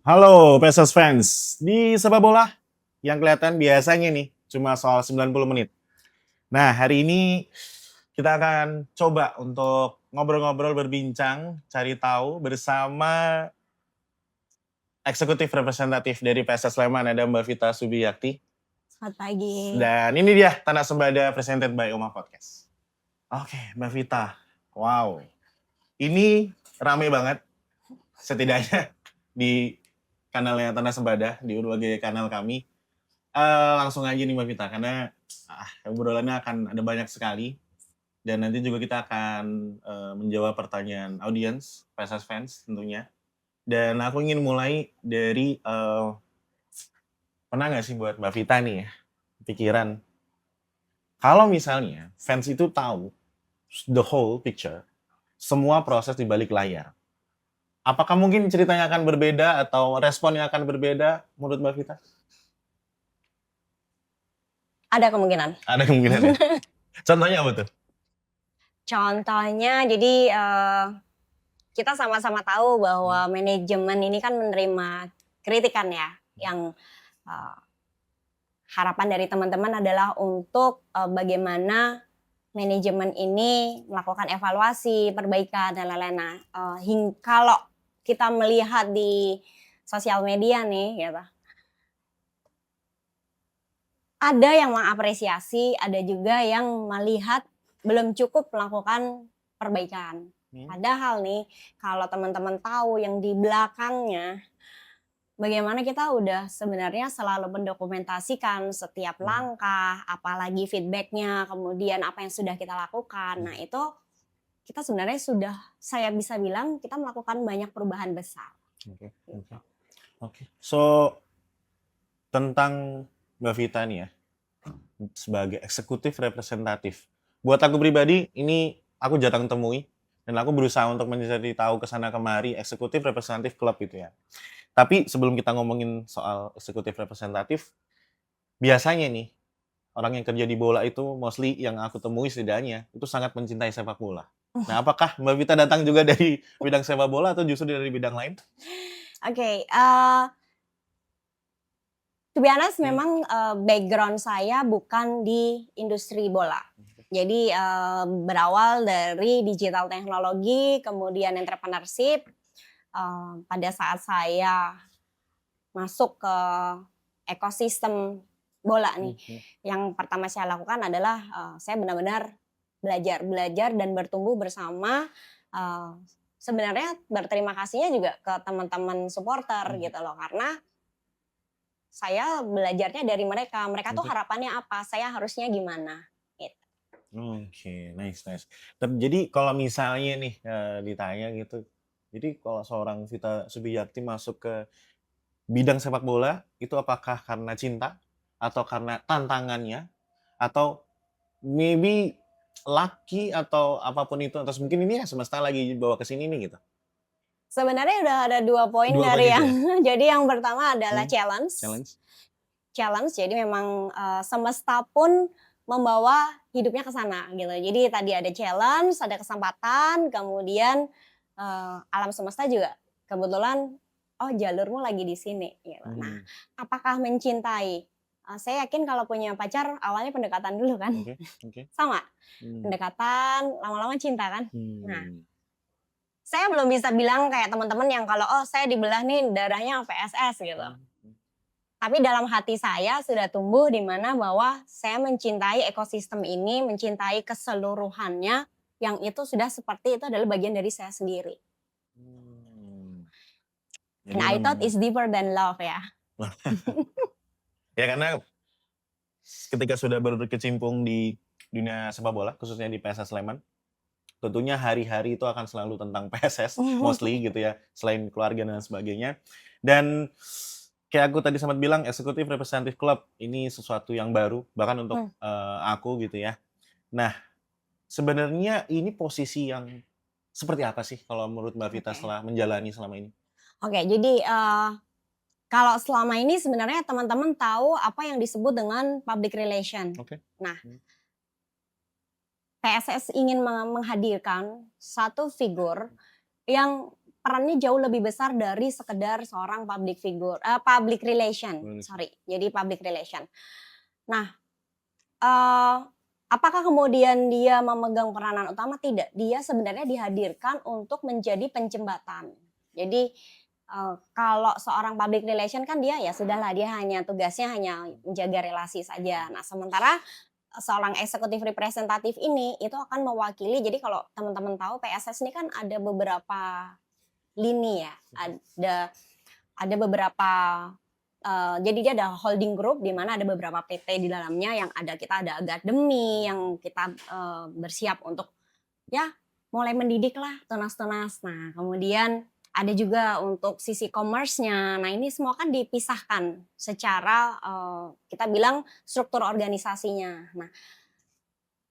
Halo PSS fans, di sepak bola yang kelihatan biasanya nih cuma soal 90 menit. Nah, hari ini kita akan coba untuk ngobrol-ngobrol, berbincang, cari tahu bersama eksekutif representatif dari PSS Sleman, ada Mbak Vita Subiyakti. Selamat pagi. Dan ini dia Tanah Sembada presented by Oma Podcast. Oke, Mbak Vita. Wow. Ini rame banget setidaknya di kanalnya Tanah Sembada, di berbagai kanal kami. Langsung aja nih Mbak Vita, karena obrolannya akan ada banyak sekali. Dan nanti juga kita akan menjawab pertanyaan audiens, PSS fans tentunya. Dan aku ingin mulai dari, pernah nggak sih buat Mbak Vita nih ya, pikiran, kalau misalnya fans itu tahu the whole picture, semua proses di balik layar, apakah mungkin ceritanya akan berbeda atau responnya akan berbeda menurut Mbak Vita? Ada kemungkinan. Ada kemungkinan ya? Contohnya apa tuh? Contohnya jadi kita sama-sama tahu bahwa manajemen ini kan menerima kritikan ya, yang harapan dari teman-teman adalah untuk bagaimana manajemen ini melakukan evaluasi, perbaikan dan lain-lain. Nah, kalau kita melihat di sosial media nih, gitu, ada yang mengapresiasi, ada juga yang melihat belum cukup melakukan perbaikan. Padahal nih, kalau teman-teman tahu yang di belakangnya, bagaimana kita udah sebenarnya selalu mendokumentasikan setiap langkah, apalagi feedbacknya, kemudian apa yang sudah kita lakukan. Nah itu kita sebenarnya sudah, saya bisa bilang kita melakukan banyak perubahan besar. Oke. So, tentang Mbak Vita nih ya, sebagai eksekutif representatif. Buat aku pribadi, ini aku jarang temui, dan aku berusaha untuk mencari tahu kesana kemari eksekutif representatif klub gitu ya. Tapi sebelum kita ngomongin soal eksekutif representatif, biasanya nih, orang yang kerja di bola itu mostly yang aku temui setidaknya, itu sangat mencintai sepak bola. Nah, apakah Mbak Vita datang juga dari bidang sepak bola atau justru dari bidang lain? Oke, to be honest, memang background saya bukan di industri bola. Jadi berawal dari digital teknologi, kemudian entrepreneurship. Pada saat saya masuk ke ekosistem bola nih, yang pertama saya lakukan adalah saya benar-benar belajar dan bertumbuh bersama. Sebenarnya berterima kasihnya juga ke teman-teman supporter gitu loh, karena saya belajarnya dari mereka. Mereka tuh harapannya apa, saya harusnya gimana, gitu. Oke, nice. Jadi kalau misalnya nih, ditanya gitu, jadi kalau seorang Vita Subiyakti masuk ke bidang sepak bola, itu apakah karena cinta? Atau karena tantangannya? Atau maybe lucky atau apapun itu, atau mungkin ini ya semesta lagi bawa ke sini nih gitu? Sebenarnya udah ada 2 poin 2 poin dari itu yang ya? jadi yang pertama adalah challenge. Jadi memang semesta pun membawa hidupnya ke sana gitu. Jadi tadi ada challenge, ada kesempatan, kemudian alam semesta juga kebetulan, oh jalurmu lagi di sini gitu. Nah, apakah mencintai? Saya yakin kalau punya pacar awalnya pendekatan dulu kan. Sama, pendekatan, lama-lama cinta kan. Nah, saya belum bisa bilang kayak teman-teman yang kalau saya dibelah nih darahnya PSS gitu. Tapi dalam hati saya sudah tumbuh di mana bahwa saya mencintai ekosistem ini, mencintai keseluruhannya, yang itu sudah seperti itu adalah bagian dari saya sendiri. And I thought it's deeper than love ya. Ya karena ketika sudah berkecimpung di dunia sepak bola, khususnya di PSS Sleman, tentunya hari-hari itu akan selalu tentang PSS, mostly gitu ya, selain keluarga dan sebagainya. Dan kayak aku tadi sempat bilang, eksekutif representatif klub ini sesuatu yang baru, bahkan untuk aku gitu ya. Nah, sebenarnya ini posisi yang seperti apa sih kalau menurut Mbak Vita setelah menjalani selama ini? Oke, jadi kalau selama ini sebenarnya teman-teman tahu apa yang disebut dengan public relation. Nah, PSS ingin menghadirkan satu figur yang perannya jauh lebih besar dari sekedar seorang public figure, public relation, sorry. Jadi public relation. Nah, apakah kemudian dia memegang peranan utama? Tidak. Dia sebenarnya dihadirkan untuk menjadi penjembatan. Jadi kalau seorang public relation kan dia ya sudahlah, dia hanya tugasnya hanya menjaga relasi saja. Nah, sementara seorang eksekutif representatif ini itu akan mewakili. Jadi kalau teman-teman tahu PSS ini kan ada beberapa lini ya, ada beberapa jadi dia ada holding group di mana ada beberapa PT di dalamnya yang kita ada akademi yang kita bersiap untuk ya mulai mendidik lah tunas-tunas. Nah, kemudian ada juga untuk sisi commerce-nya. Nah, ini semua kan dipisahkan secara kita bilang struktur organisasinya. Nah,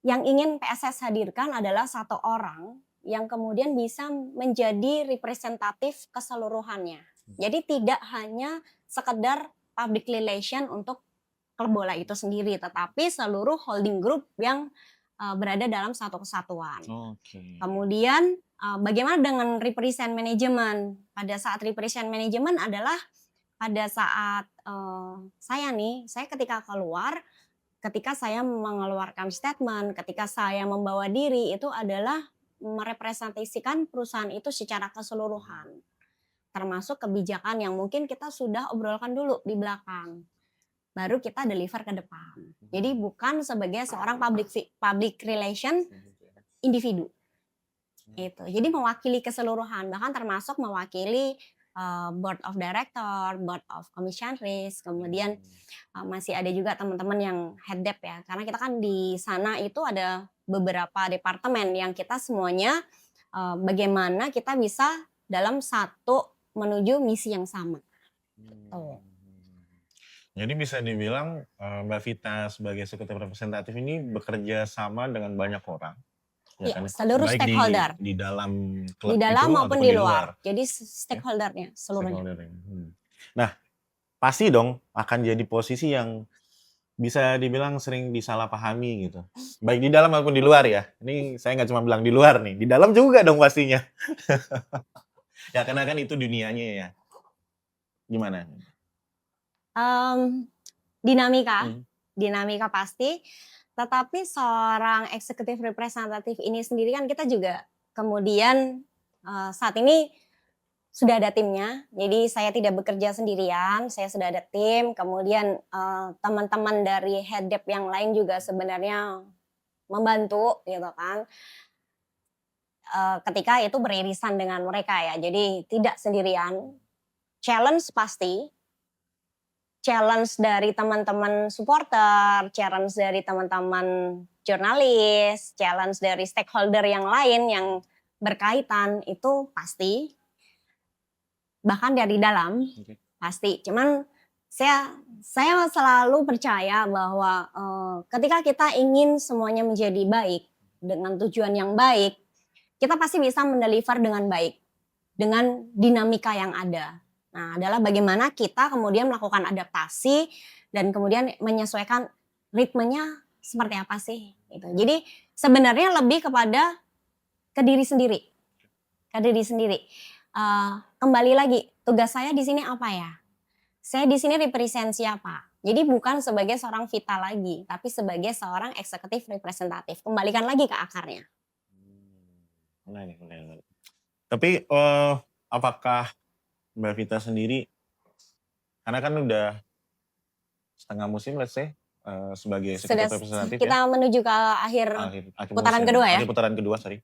yang ingin PSS hadirkan adalah satu orang yang kemudian bisa menjadi representatif keseluruhannya. Jadi tidak hanya sekedar public relation untuk klub bola itu sendiri, tetapi seluruh holding group yang berada dalam satu kesatuan. Kemudian bagaimana dengan represent management? Pada saat represent management adalah pada saat saya ketika keluar, ketika saya mengeluarkan statement, ketika saya membawa diri, itu adalah merepresentasikan perusahaan itu secara keseluruhan. Termasuk kebijakan yang mungkin kita sudah obrolkan dulu di belakang. Baru kita deliver ke depan. Jadi bukan sebagai seorang public relation individu. Itu. Jadi mewakili keseluruhan, bahkan termasuk mewakili board of director, board of commissionaries, kemudian masih ada juga teman-teman yang head dep ya. Karena kita kan di sana itu ada beberapa departemen yang kita semuanya bagaimana kita bisa dalam satu menuju misi yang sama. Jadi bisa dibilang Mbak Vita sebagai eksekutif representatif ini bekerja sama dengan banyak orang. Ya, kan? Seluruh baik stakeholder di dalam klub di dalam itu maupun di luar. Jadi stakeholdernya seluruhnya. Nah, pasti dong akan jadi posisi yang bisa dibilang sering disalahpahami gitu. Baik di dalam maupun di luar ya. Ini saya nggak cuma bilang di luar nih, di dalam juga dong pastinya. Ya karena kan itu dunianya ya. Gimana? Dinamika pasti. Tetapi seorang eksekutif representatif ini sendiri kan kita juga kemudian saat ini sudah ada timnya. Jadi saya tidak bekerja sendirian, saya sudah ada tim. Kemudian teman-teman dari head dep yang lain juga sebenarnya membantu gitu kan. Ketika itu beririsan dengan mereka ya. Jadi tidak sendirian. Challenge pasti. Challenge dari teman-teman supporter, challenge dari teman-teman jurnalis, challenge dari stakeholder yang lain yang berkaitan itu pasti. Bahkan dari dalam pasti. Cuman saya selalu percaya bahwa ketika kita ingin semuanya menjadi baik dengan tujuan yang baik, kita pasti bisa mendeliver dengan baik dengan dinamika yang ada. Nah, adalah bagaimana kita kemudian melakukan adaptasi dan kemudian menyesuaikan ritmenya seperti apa sih. Gitu. Jadi sebenarnya lebih kepada ke diri sendiri. Kembali lagi, tugas saya di sini apa ya? Saya di sini represent siapa? Jadi bukan sebagai seorang Vita lagi, tapi sebagai seorang eksekutif representatif. Kembalikan lagi ke akarnya. Menarik. Tapi apakah Mbak Vita sendiri, karena kan udah setengah musim let's say sebagai eksekutif representatif kita menuju ke akhir putaran kedua ya? Akhir putaran kedua, sorry.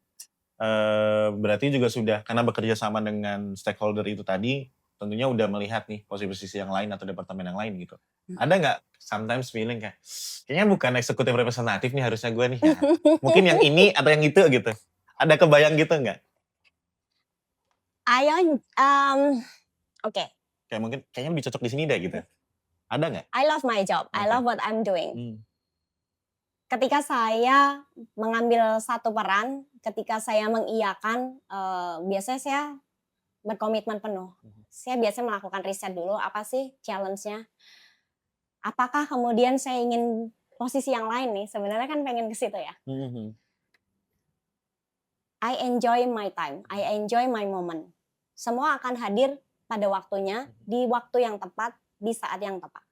Berarti juga sudah, karena bekerja sama dengan stakeholder itu tadi, tentunya udah melihat nih posisi yang lain atau departemen yang lain gitu. Ada nggak sometimes feeling kayak, kayaknya bukan eksekutif representatif nih harusnya gue nih ya. Mungkin yang ini atau yang itu gitu. Ada kebayang gitu nggak? Oke. Kayak mungkin kayaknya lebih cocok di sini deh gitu. Ada nggak? I love my job. I love what I'm doing. Ketika saya mengambil satu peran, ketika saya mengiyakan, biasanya saya berkomitmen penuh. Saya biasanya melakukan riset dulu, apa sih challenge-nya? Apakah kemudian saya ingin posisi yang lain nih? Sebenarnya kan pengen ke situ ya. I enjoy my time. I enjoy my moment. semua akan hadir pada waktunya, di waktu yang tepat, di saat yang tepat.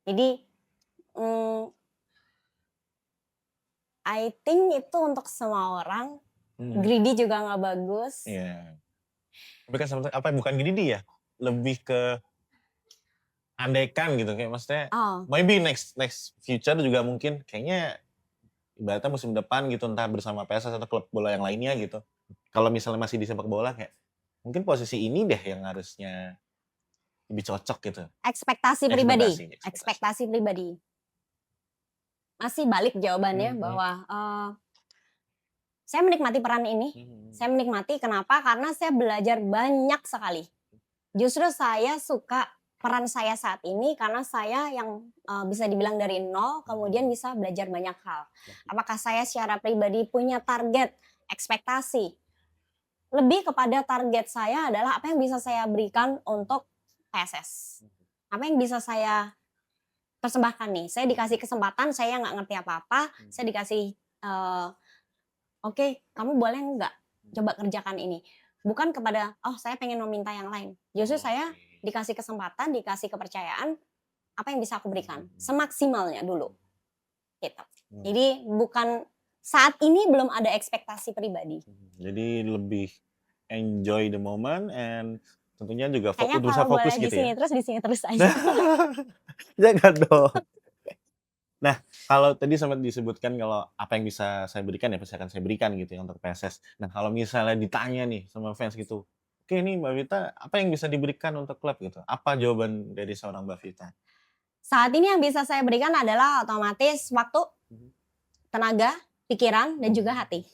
Jadi, I think itu untuk semua orang. Greedy juga nggak bagus. Iya. Tapi kan sebenarnya apa bukan greedy ya? Lebih ke andaikan gitu kayak maksudnya maybe next future juga mungkin kayaknya ibaratnya musim depan gitu entah bersama PSS atau klub bola yang lainnya gitu. Kalau misalnya masih di sepak bola kayak mungkin posisi ini deh yang harusnya lebih cocok gitu. Ekspektasi pribadi. Masih balik jawabannya bahwa saya menikmati peran ini. Saya menikmati kenapa? Karena saya belajar banyak sekali. Justru saya suka peran saya saat ini karena saya yang bisa dibilang dari nol kemudian bisa belajar banyak hal. Apakah saya secara pribadi punya target, ekspektasi? Lebih kepada target saya adalah apa yang bisa saya berikan untuk PSS. Apa yang bisa saya persembahkan nih. Saya dikasih kesempatan, saya nggak ngerti apa-apa, saya dikasih oke, kamu boleh nggak coba kerjakan ini. Bukan kepada, saya pengen meminta yang lain. Justru saya dikasih kesempatan, dikasih kepercayaan, apa yang bisa aku berikan. Semaksimalnya dulu. Gitu. Jadi bukan, saat ini belum ada ekspektasi pribadi. Jadi lebih enjoy the moment and tentunya juga berusaha fokus gitu ya. Di sini terus aja. Jangan dong. Nah, kalau tadi sempat disebutkan kalau apa yang bisa saya berikan ya pasti akan saya berikan gitu ya untuk PSS. Nah, kalau misalnya ditanya nih sama fans gitu, oke nih Mbak Vita, apa yang bisa diberikan untuk klub gitu? Apa jawaban dari seorang Mbak Vita? Saat ini yang bisa saya berikan adalah otomatis waktu, tenaga, pikiran, dan juga hati.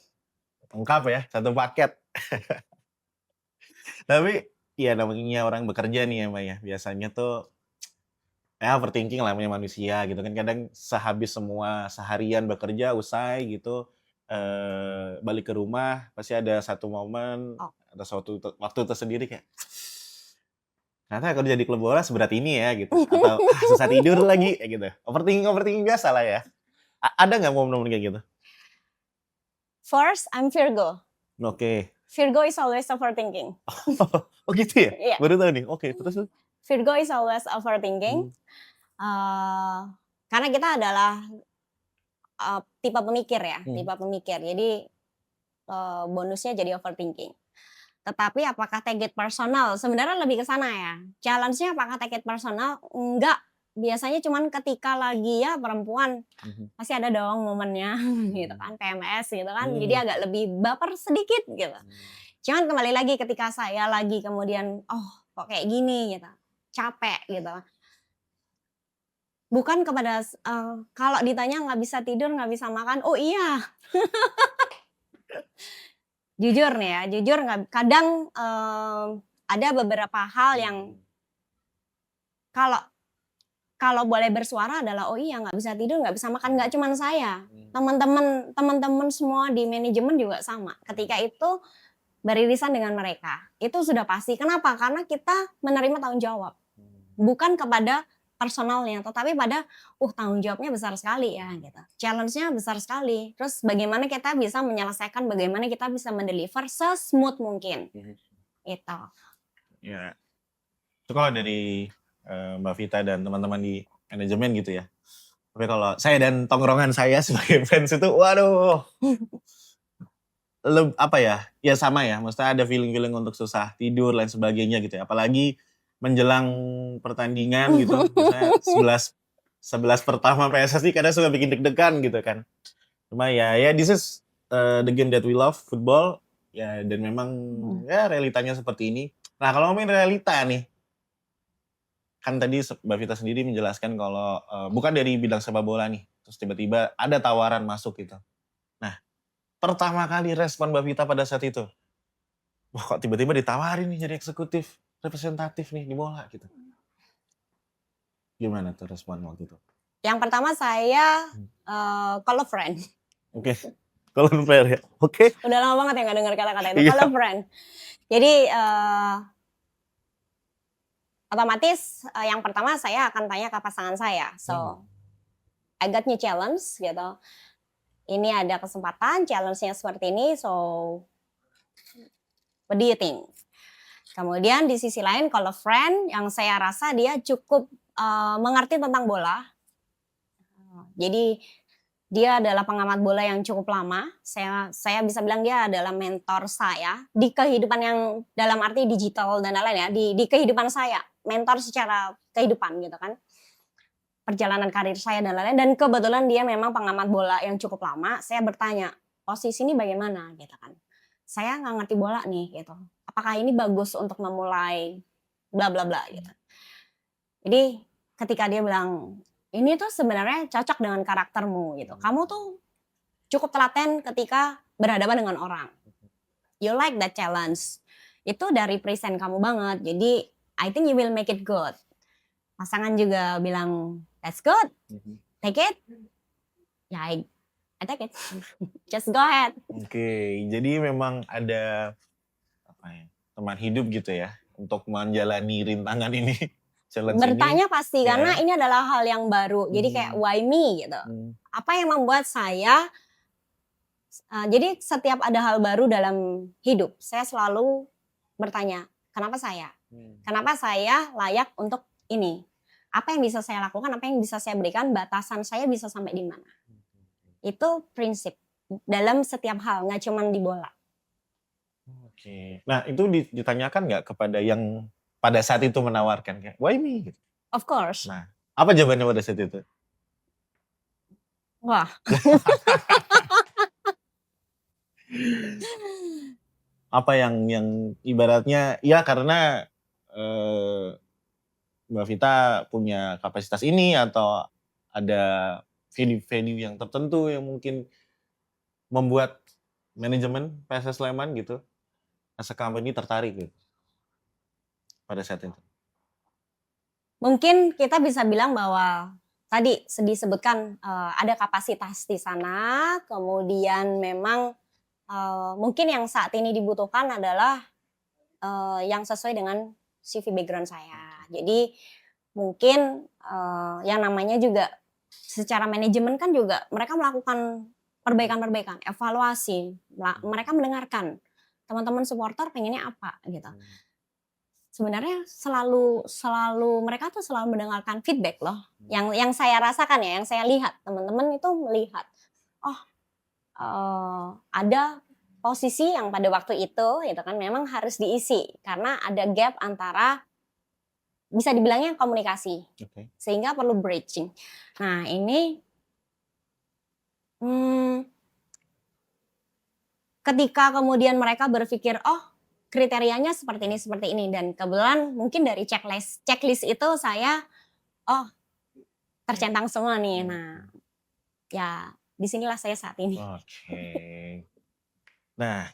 Lengkap ya, satu paket. Tapi ya namanya orang bekerja nih ya Mbak ya, biasanya tuh ya overthinking lah namanya manusia gitu kan. Kadang sehabis semua seharian bekerja usai gitu, balik ke rumah pasti ada satu momen atau suatu waktu tersendiri kayak, ternyata kerja di klub bola seberat ini ya gitu, atau susah tidur lagi kayak gitu. Overthinking biasa lah ya. Ada nggak momen-momen kayak gitu? First, I'm Virgo. Oke. Virgo is always overthinking. Oh gitu ya? Iya. Baru tahu nih. Oke, terus? Virgo is always overthinking. Karena kita adalah tipe pemikir ya, tipe pemikir. Jadi bonusnya jadi overthinking. Tetapi apakah take it personal? Sebenarnya lebih ke sana ya. Challenge-nya apakah take it personal? Enggak. Biasanya cuman ketika lagi ya perempuan pasti ada dong momennya gitu kan, PMS gitu kan. Jadi agak lebih baper sedikit gitu. Cuman kembali lagi ketika saya lagi kemudian kok kayak gini gitu. Capek gitu. Bukan kepada kalau ditanya nggak bisa tidur, nggak bisa makan, oh iya. Jujur nih ya, kadang ada beberapa hal yang kalau boleh bersuara adalah oh iya nggak bisa tidur, nggak bisa makan, nggak cuma saya, teman-teman semua di manajemen juga sama. Ketika itu beririsan dengan mereka, itu sudah pasti. Kenapa? Karena kita menerima tanggung jawab, bukan kepada personalnya, tetapi pada tanggung jawabnya besar sekali ya gitu. Challenge-nya besar sekali. Terus bagaimana kita bisa menyelesaikan, bagaimana kita bisa mendeliver sesmooth mungkin. Itu. Ya. Itu kalau dari Mbak Vita dan teman-teman di manajemen gitu ya. Tapi kalau saya dan tongkrongan saya sebagai fans itu, waduh. Apa ya? Ya sama ya, maksudnya ada feeling-feeling untuk susah tidur lain sebagainya gitu ya. Apalagi menjelang pertandingan gitu, misalnya 11 pertama PSSI kadang suka bikin deg-degan gitu kan. Cuma ya this is the game that we love, football. Ya dan memang ya realitanya seperti ini. Nah kalau ngomongin realita nih, kan tadi Mbak Vita sendiri menjelaskan kalau bukan dari bidang sepak bola nih, terus tiba-tiba ada tawaran masuk gitu. Nah, pertama kali respon Mbak Vita pada saat itu, wah kok tiba-tiba ditawarin nih jadi eksekutif, representatif nih di bola gitu. Gimana tuh respon waktu itu? Yang pertama saya call a friend. Oke, call a friend ya, oke. Udah lama banget ya gak dengar kata-kata itu, call a friend. Jadi otomatis yang pertama saya akan tanya ke pasangan saya. So, I got new challenge gitu. Ini ada kesempatan, challenge-nya seperti ini, so what do you think? Kemudian di sisi lain kalau friend yang saya rasa dia cukup mengerti tentang bola. Jadi dia adalah pengamat bola yang cukup lama. Saya bisa bilang dia adalah mentor saya di kehidupan yang dalam arti digital dan lain-lain ya. Di kehidupan saya, mentor secara kehidupan gitu kan. Perjalanan karir saya dan lain-lain. Dan kebetulan dia memang pengamat bola yang cukup lama. Saya bertanya, posisi ini bagaimana gitu kan. Saya nggak ngerti bola nih gitu. Apakah ini bagus untuk memulai bla bla bla gitu. Jadi ketika dia bilang ini tuh sebenarnya cocok dengan karaktermu gitu. Kamu tuh cukup telaten ketika berhadapan dengan orang. You like that challenge. Itu dari present kamu banget. Jadi I think you will make it good. Pasangan juga bilang that's good. Take it. Ya I take it. Just go ahead. Oke, jadi memang ada teman hidup gitu ya untuk menjalani rintangan ini. Bertanya pasti ya. karena ini adalah hal yang baru. Jadi kayak why me gitu. Apa yang membuat saya jadi setiap ada hal baru dalam hidup, saya selalu bertanya, kenapa saya? Kenapa saya layak untuk ini? Apa yang bisa saya lakukan, apa yang bisa saya berikan, batasan saya bisa sampai di mana? Itu prinsip dalam setiap hal, nggak cuma di bola. Oke. Nah, itu ditanyakan nggak kepada yang pada saat itu menawarkan kayak why me gitu? Of course. Nah, apa jawabannya pada saat itu? Wah. Apa yang ibaratnya ya karena Mbak Vita punya kapasitas ini atau ada venue yang tertentu yang mungkin membuat manajemen PSS Sleman gitu as a company tertarik gitu pada saat itu? Mungkin kita bisa bilang bahwa tadi disebutkan ada kapasitas di sana, kemudian memang mungkin yang saat ini dibutuhkan adalah yang sesuai dengan CV background saya. Jadi mungkin yang namanya juga secara manajemen kan juga mereka melakukan perbaikan-perbaikan, evaluasi, mereka mendengarkan teman-teman supporter pengennya apa gitu. Sebenarnya selalu mereka tuh selalu mendengarkan feedback loh. Yang saya rasakan ya, yang saya lihat teman-teman itu melihat, ada posisi yang pada waktu itu gitu kan memang harus diisi karena ada gap antara bisa dibilangnya komunikasi, sehingga perlu bridging. Nah ini ketika kemudian mereka berpikir kriterianya seperti ini dan kebetulan mungkin dari checklist itu saya tercentang semua nih. Nah ya disinilah saya saat ini. Oke. Nah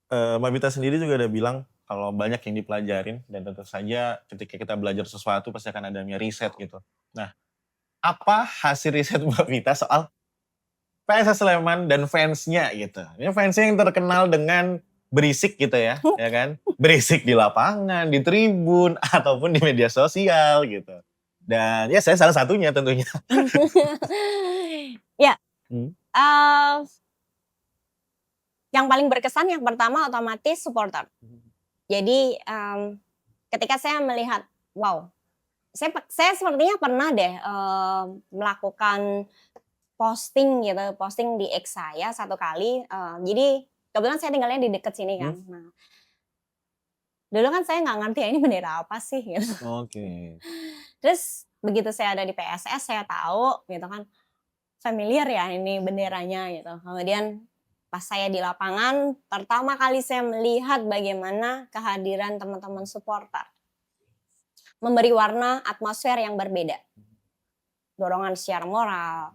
Mbak Vita sendiri juga udah bilang kalau banyak yang dipelajarin dan tentu saja ketika kita belajar sesuatu pasti akan adanya riset gitu. Nah apa hasil riset Mbak Vita soal PSS Sleman dan fansnya gitu? Ini fansnya yang terkenal dengan berisik gitu ya kan? Berisik di lapangan, di tribun, ataupun di media sosial gitu. Dan ya saya salah satunya tentunya. Ya, yang paling berkesan yang pertama otomatis supporter. Jadi ketika saya melihat, wow, saya sepertinya pernah deh melakukan posting di X saya satu kali. Jadi kebetulan saya tinggalnya di dekat sini kan. Nah, dulu kan saya nggak ngerti ya ini bendera apa sih gitu. Oke. Terus begitu saya ada di PSS saya tahu gitu kan, familiar ya ini benderanya gitu. Kemudian pas saya di lapangan pertama kali saya melihat bagaimana kehadiran teman-teman supporter memberi warna atmosfer yang berbeda. Dorongan secara moral,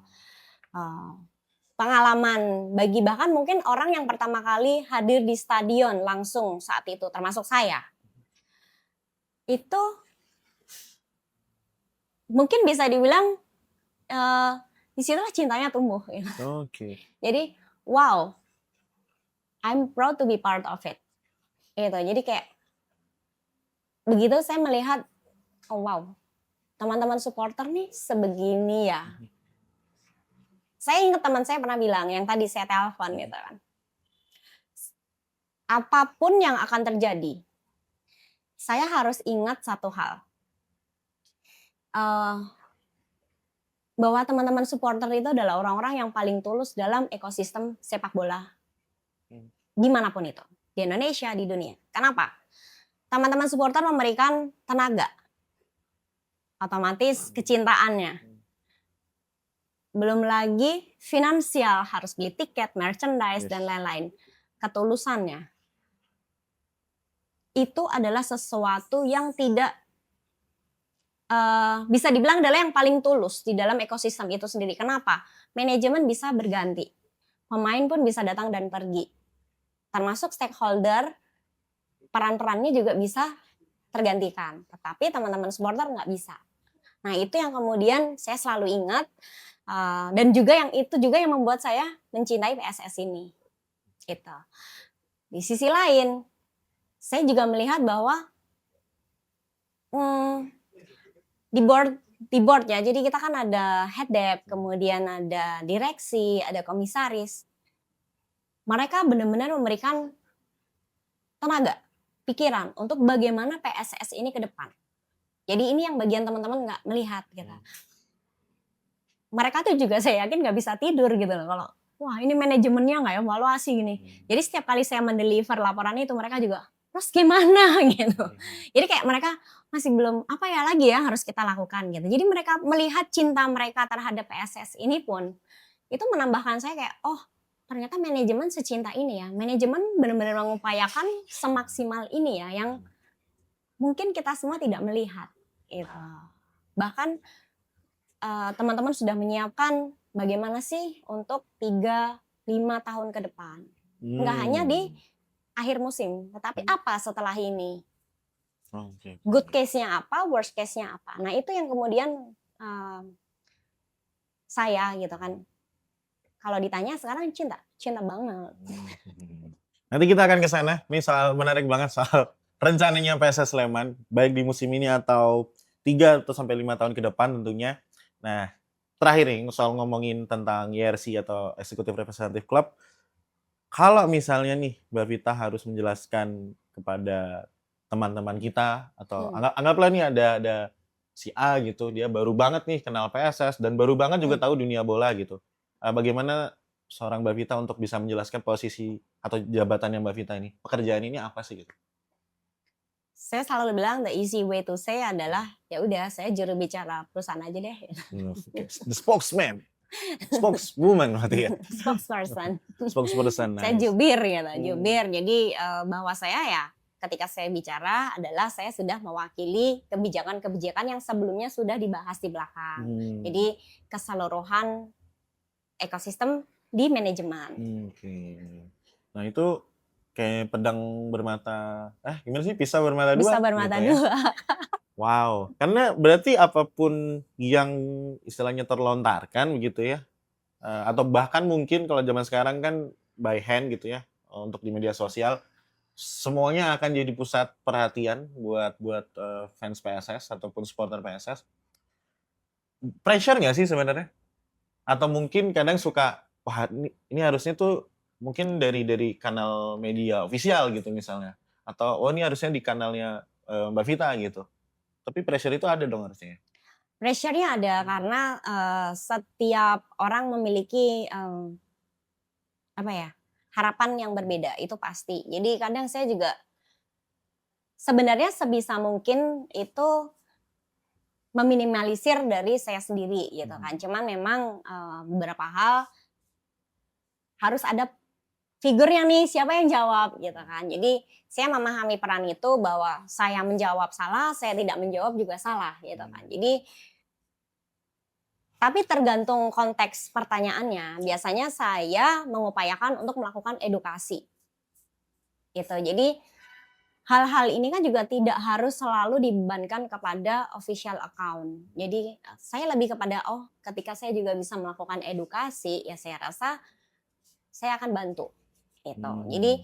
pengalaman bagi bahkan mungkin orang yang pertama kali hadir di stadion langsung saat itu termasuk saya. Itu mungkin bisa dibilang disitulah cintanya tumbuh. Oke. Jadi wow, I'm proud to be part of it. Gitu. Jadi kayak begitu saya melihat, oh wow, teman-teman supporter nih sebegini ya. Saya ingat teman saya pernah bilang yang tadi saya telepon gitu kan. Apapun yang akan terjadi, saya harus ingat satu hal, eee, bahwa teman-teman supporter itu adalah orang-orang yang paling tulus dalam ekosistem sepak bola dimanapun itu, di Indonesia, di dunia. Kenapa? Teman-teman supporter memberikan tenaga, otomatis kecintaannya. Belum lagi finansial, harus beli tiket, merchandise, dan lain-lain. Ketulusannya. Itu adalah sesuatu yang tidak bisa dibilang adalah yang paling tulus di dalam ekosistem itu sendiri. Kenapa? Manajemen bisa berganti. Pemain pun bisa datang dan pergi. Termasuk stakeholder, peran-perannya juga bisa tergantikan. Tetapi teman-teman supporter nggak bisa. Nah itu yang kemudian saya selalu ingat. Dan juga itu juga yang membuat saya mencintai PSS ini. Gitu. Di sisi lain, saya juga melihat bahwa di board ya, jadi kita kan ada head dev, kemudian ada direksi, ada komisaris. Mereka benar-benar memberikan tenaga, pikiran untuk bagaimana PSS ini ke depan. Jadi ini yang bagian teman-teman nggak melihat gitu. Mereka tuh juga saya yakin nggak bisa tidur gitu loh kalau wah ini manajemennya nggak evaluasi gini. Jadi setiap kali saya mendeliver laporan itu mereka juga terus gimana gitu. Jadi kayak mereka masih belum apa ya lagi ya harus kita lakukan gitu. Jadi mereka melihat cinta mereka terhadap PSS ini pun itu menambahkan saya kayak oh ternyata manajemen secinta ini ya. Manajemen benar-benar mengupayakan semaksimal ini ya yang mungkin kita semua tidak melihat gitu. Bahkan teman-teman sudah menyiapkan bagaimana sih untuk 3-5 tahun ke depan. Nggak hanya di akhir musim, tetapi apa setelah ini. Good case-nya apa, worst case-nya apa. Nah itu yang kemudian saya gitu kan. Kalau ditanya sekarang cinta banget. Nanti kita akan ke sana. Ini soal menarik banget soal rencananya PSS Sleman, baik di musim ini atau 3 atau sampai 5 tahun ke depan tentunya. Nah, terakhir nih soal ngomongin tentang YRC atau Executive Representative Club. Kalau misalnya nih Mbak Vita harus menjelaskan kepada teman-teman kita atau anggaplah nih ada si A gitu, dia baru banget nih kenal PSS dan baru banget juga tahu dunia bola gitu. Bagaimana seorang Mbak Vita untuk bisa menjelaskan posisi atau jabatannya Mbak Vita ini? Pekerjaan ini apa sih gitu? Saya selalu bilang the easy way to say adalah ya udah saya juru bicara perusahaan aja deh. The spokesman, spokeswoman berarti ya. Spokesperson. Saya jubir gitu, jubir. Jadi bahwa saya ya ketika saya bicara adalah saya sudah mewakili kebijakan-kebijakan yang sebelumnya sudah dibahas di belakang. Jadi keseluruhan ekosistem di manajemen. Nah itu kayak pedang bermata, gimana sih? Pisau bermata dua? Bisa bermata gitu dua. Ya? Wow, karena berarti apapun yang istilahnya terlontarkan begitu ya, atau bahkan mungkin kalau zaman sekarang kan by hand gitu ya, untuk di media sosial, semuanya akan jadi pusat perhatian buat fans PSS ataupun supporter PSS. Pressure nggak sih sebenarnya? Atau mungkin kadang suka, wah ini harusnya tuh mungkin dari kanal media ofisial gitu misalnya. Atau oh ini harusnya di kanalnya Mbak Vita gitu. Tapi pressure itu ada dong harusnya. Pressure-nya ada karena setiap orang memiliki harapan yang berbeda itu pasti. Jadi kadang saya juga sebenarnya sebisa mungkin itu meminimalisir dari saya sendiri gitu kan. Cuman memang beberapa hal harus ada figurnya nih siapa yang jawab gitu kan. Jadi saya memahami peran itu bahwa saya menjawab salah, saya tidak menjawab juga salah gitu kan. Jadi tapi tergantung konteks pertanyaannya. Biasanya saya mengupayakan untuk melakukan edukasi. Gitu. Jadi hal-hal ini kan juga tidak harus selalu dibebankan kepada official account. Jadi saya lebih kepada ketika saya juga bisa melakukan edukasi ya saya rasa saya akan bantu gitu. Jadi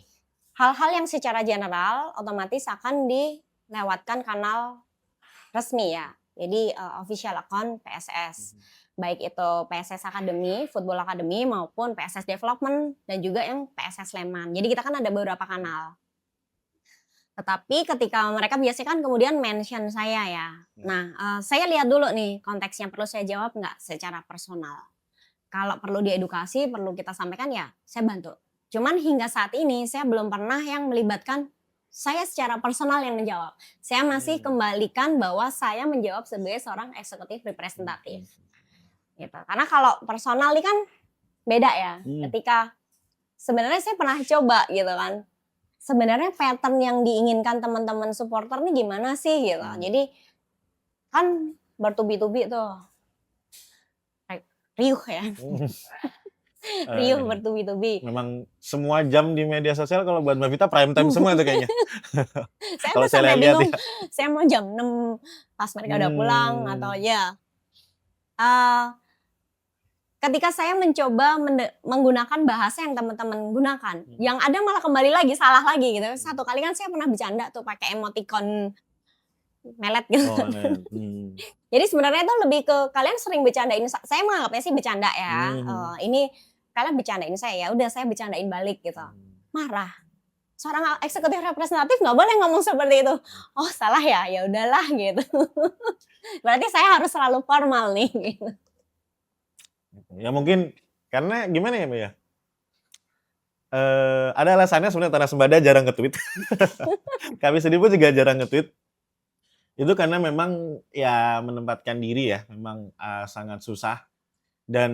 hal-hal yang secara general otomatis akan dilewatkan kanal resmi ya. Jadi official account PSS. Baik itu PSS Academy, Football Academy maupun PSS Development dan juga yang PSS Sleman. Jadi kita kan ada beberapa kanal. Tetapi ketika mereka biasanya kan kemudian mention saya ya. Nah, saya lihat dulu nih konteksnya perlu saya jawab nggak secara personal. Kalau perlu diedukasi, perlu kita sampaikan ya saya bantu. Cuman hingga saat ini saya belum pernah yang melibatkan saya secara personal yang menjawab. Saya masih kembalikan bahwa saya menjawab sebagai seorang eksekutif representatif. Gitu. Karena kalau personal ini kan beda ya. Ketika sebenarnya saya pernah coba gitu kan. Sebenarnya pattern yang diinginkan teman-teman supporter nih gimana sih gitu. Jadi kan bertubi-tubi tuh. Riuh ya. Riuh bertubi-tubi. Memang semua jam di media sosial kalau buat Mbak Vita prime time semua tuh kayaknya. Saya Kalau tuh saya sampai lihat bingung, ya. saya mau jam 6 pas mereka udah pulang atau ya. Ketika saya mencoba menggunakan bahasa yang teman-teman gunakan, yang ada malah kembali lagi salah lagi gitu. Satu kali kan saya pernah bercanda tuh pakai emoticon melet gitu. Jadi sebenarnya itu lebih ke kalian sering bercandain, saya menganggapnya sih bercanda ya. Ini kalian bercandain saya, ya udah saya bercandain balik gitu. Marah. Seorang eksekutif representatif nggak boleh ngomong seperti itu. Oh salah ya, ya udahlah gitu. Berarti saya harus selalu formal nih. Gitu. Ya mungkin karena gimana ya Mbak ya? Ada alasannya sebenarnya Tanah Sembada jarang nge-tweet. Kami sendiri pun juga jarang nge-tweet. Itu karena memang ya menempatkan diri ya, memang sangat susah. Dan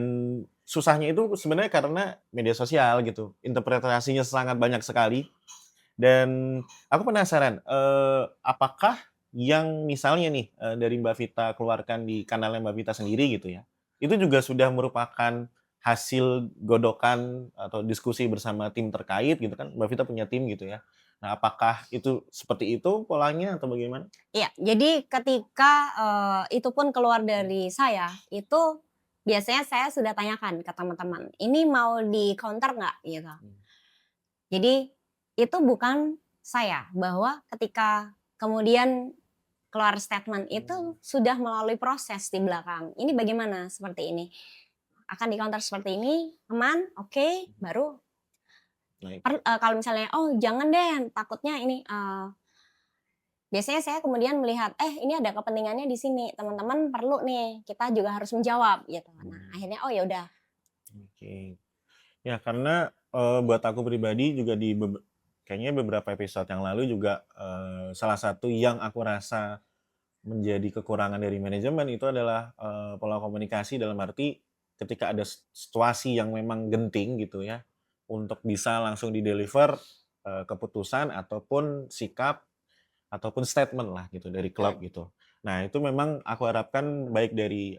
susahnya itu sebenarnya karena media sosial gitu. Interpretasinya sangat banyak sekali. Dan aku penasaran, apakah yang misalnya nih dari Mbak Vita keluarkan di kanalnya Mbak Vita sendiri gitu ya, itu juga sudah merupakan hasil godokan atau diskusi bersama tim terkait gitu kan, Mbak Vita punya tim gitu ya. Nah, apakah itu seperti itu polanya atau bagaimana? Iya, jadi ketika itu pun keluar dari saya, itu biasanya saya sudah tanyakan ke teman-teman, ini mau di counter nggak gitu. Jadi itu bukan saya, bahwa ketika kemudian keluar statement itu sudah melalui proses di belakang. Ini bagaimana seperti ini? Akan di counter seperti ini, aman, oke, baru kalau misalnya, oh jangan deh, takutnya ini, biasanya saya kemudian melihat, ini ada kepentingannya di sini, teman-teman perlu nih, kita juga harus menjawab gitu. Nah akhirnya, oh ya udah. Oke. Ya karena buat aku pribadi juga kayaknya beberapa episode yang lalu juga salah satu yang aku rasa menjadi kekurangan dari manajemen itu adalah pola komunikasi, dalam arti ketika ada situasi yang memang genting gitu ya, untuk bisa langsung di-deliver keputusan ataupun sikap ataupun statement lah gitu dari klub gitu. Nah itu memang aku harapkan baik dari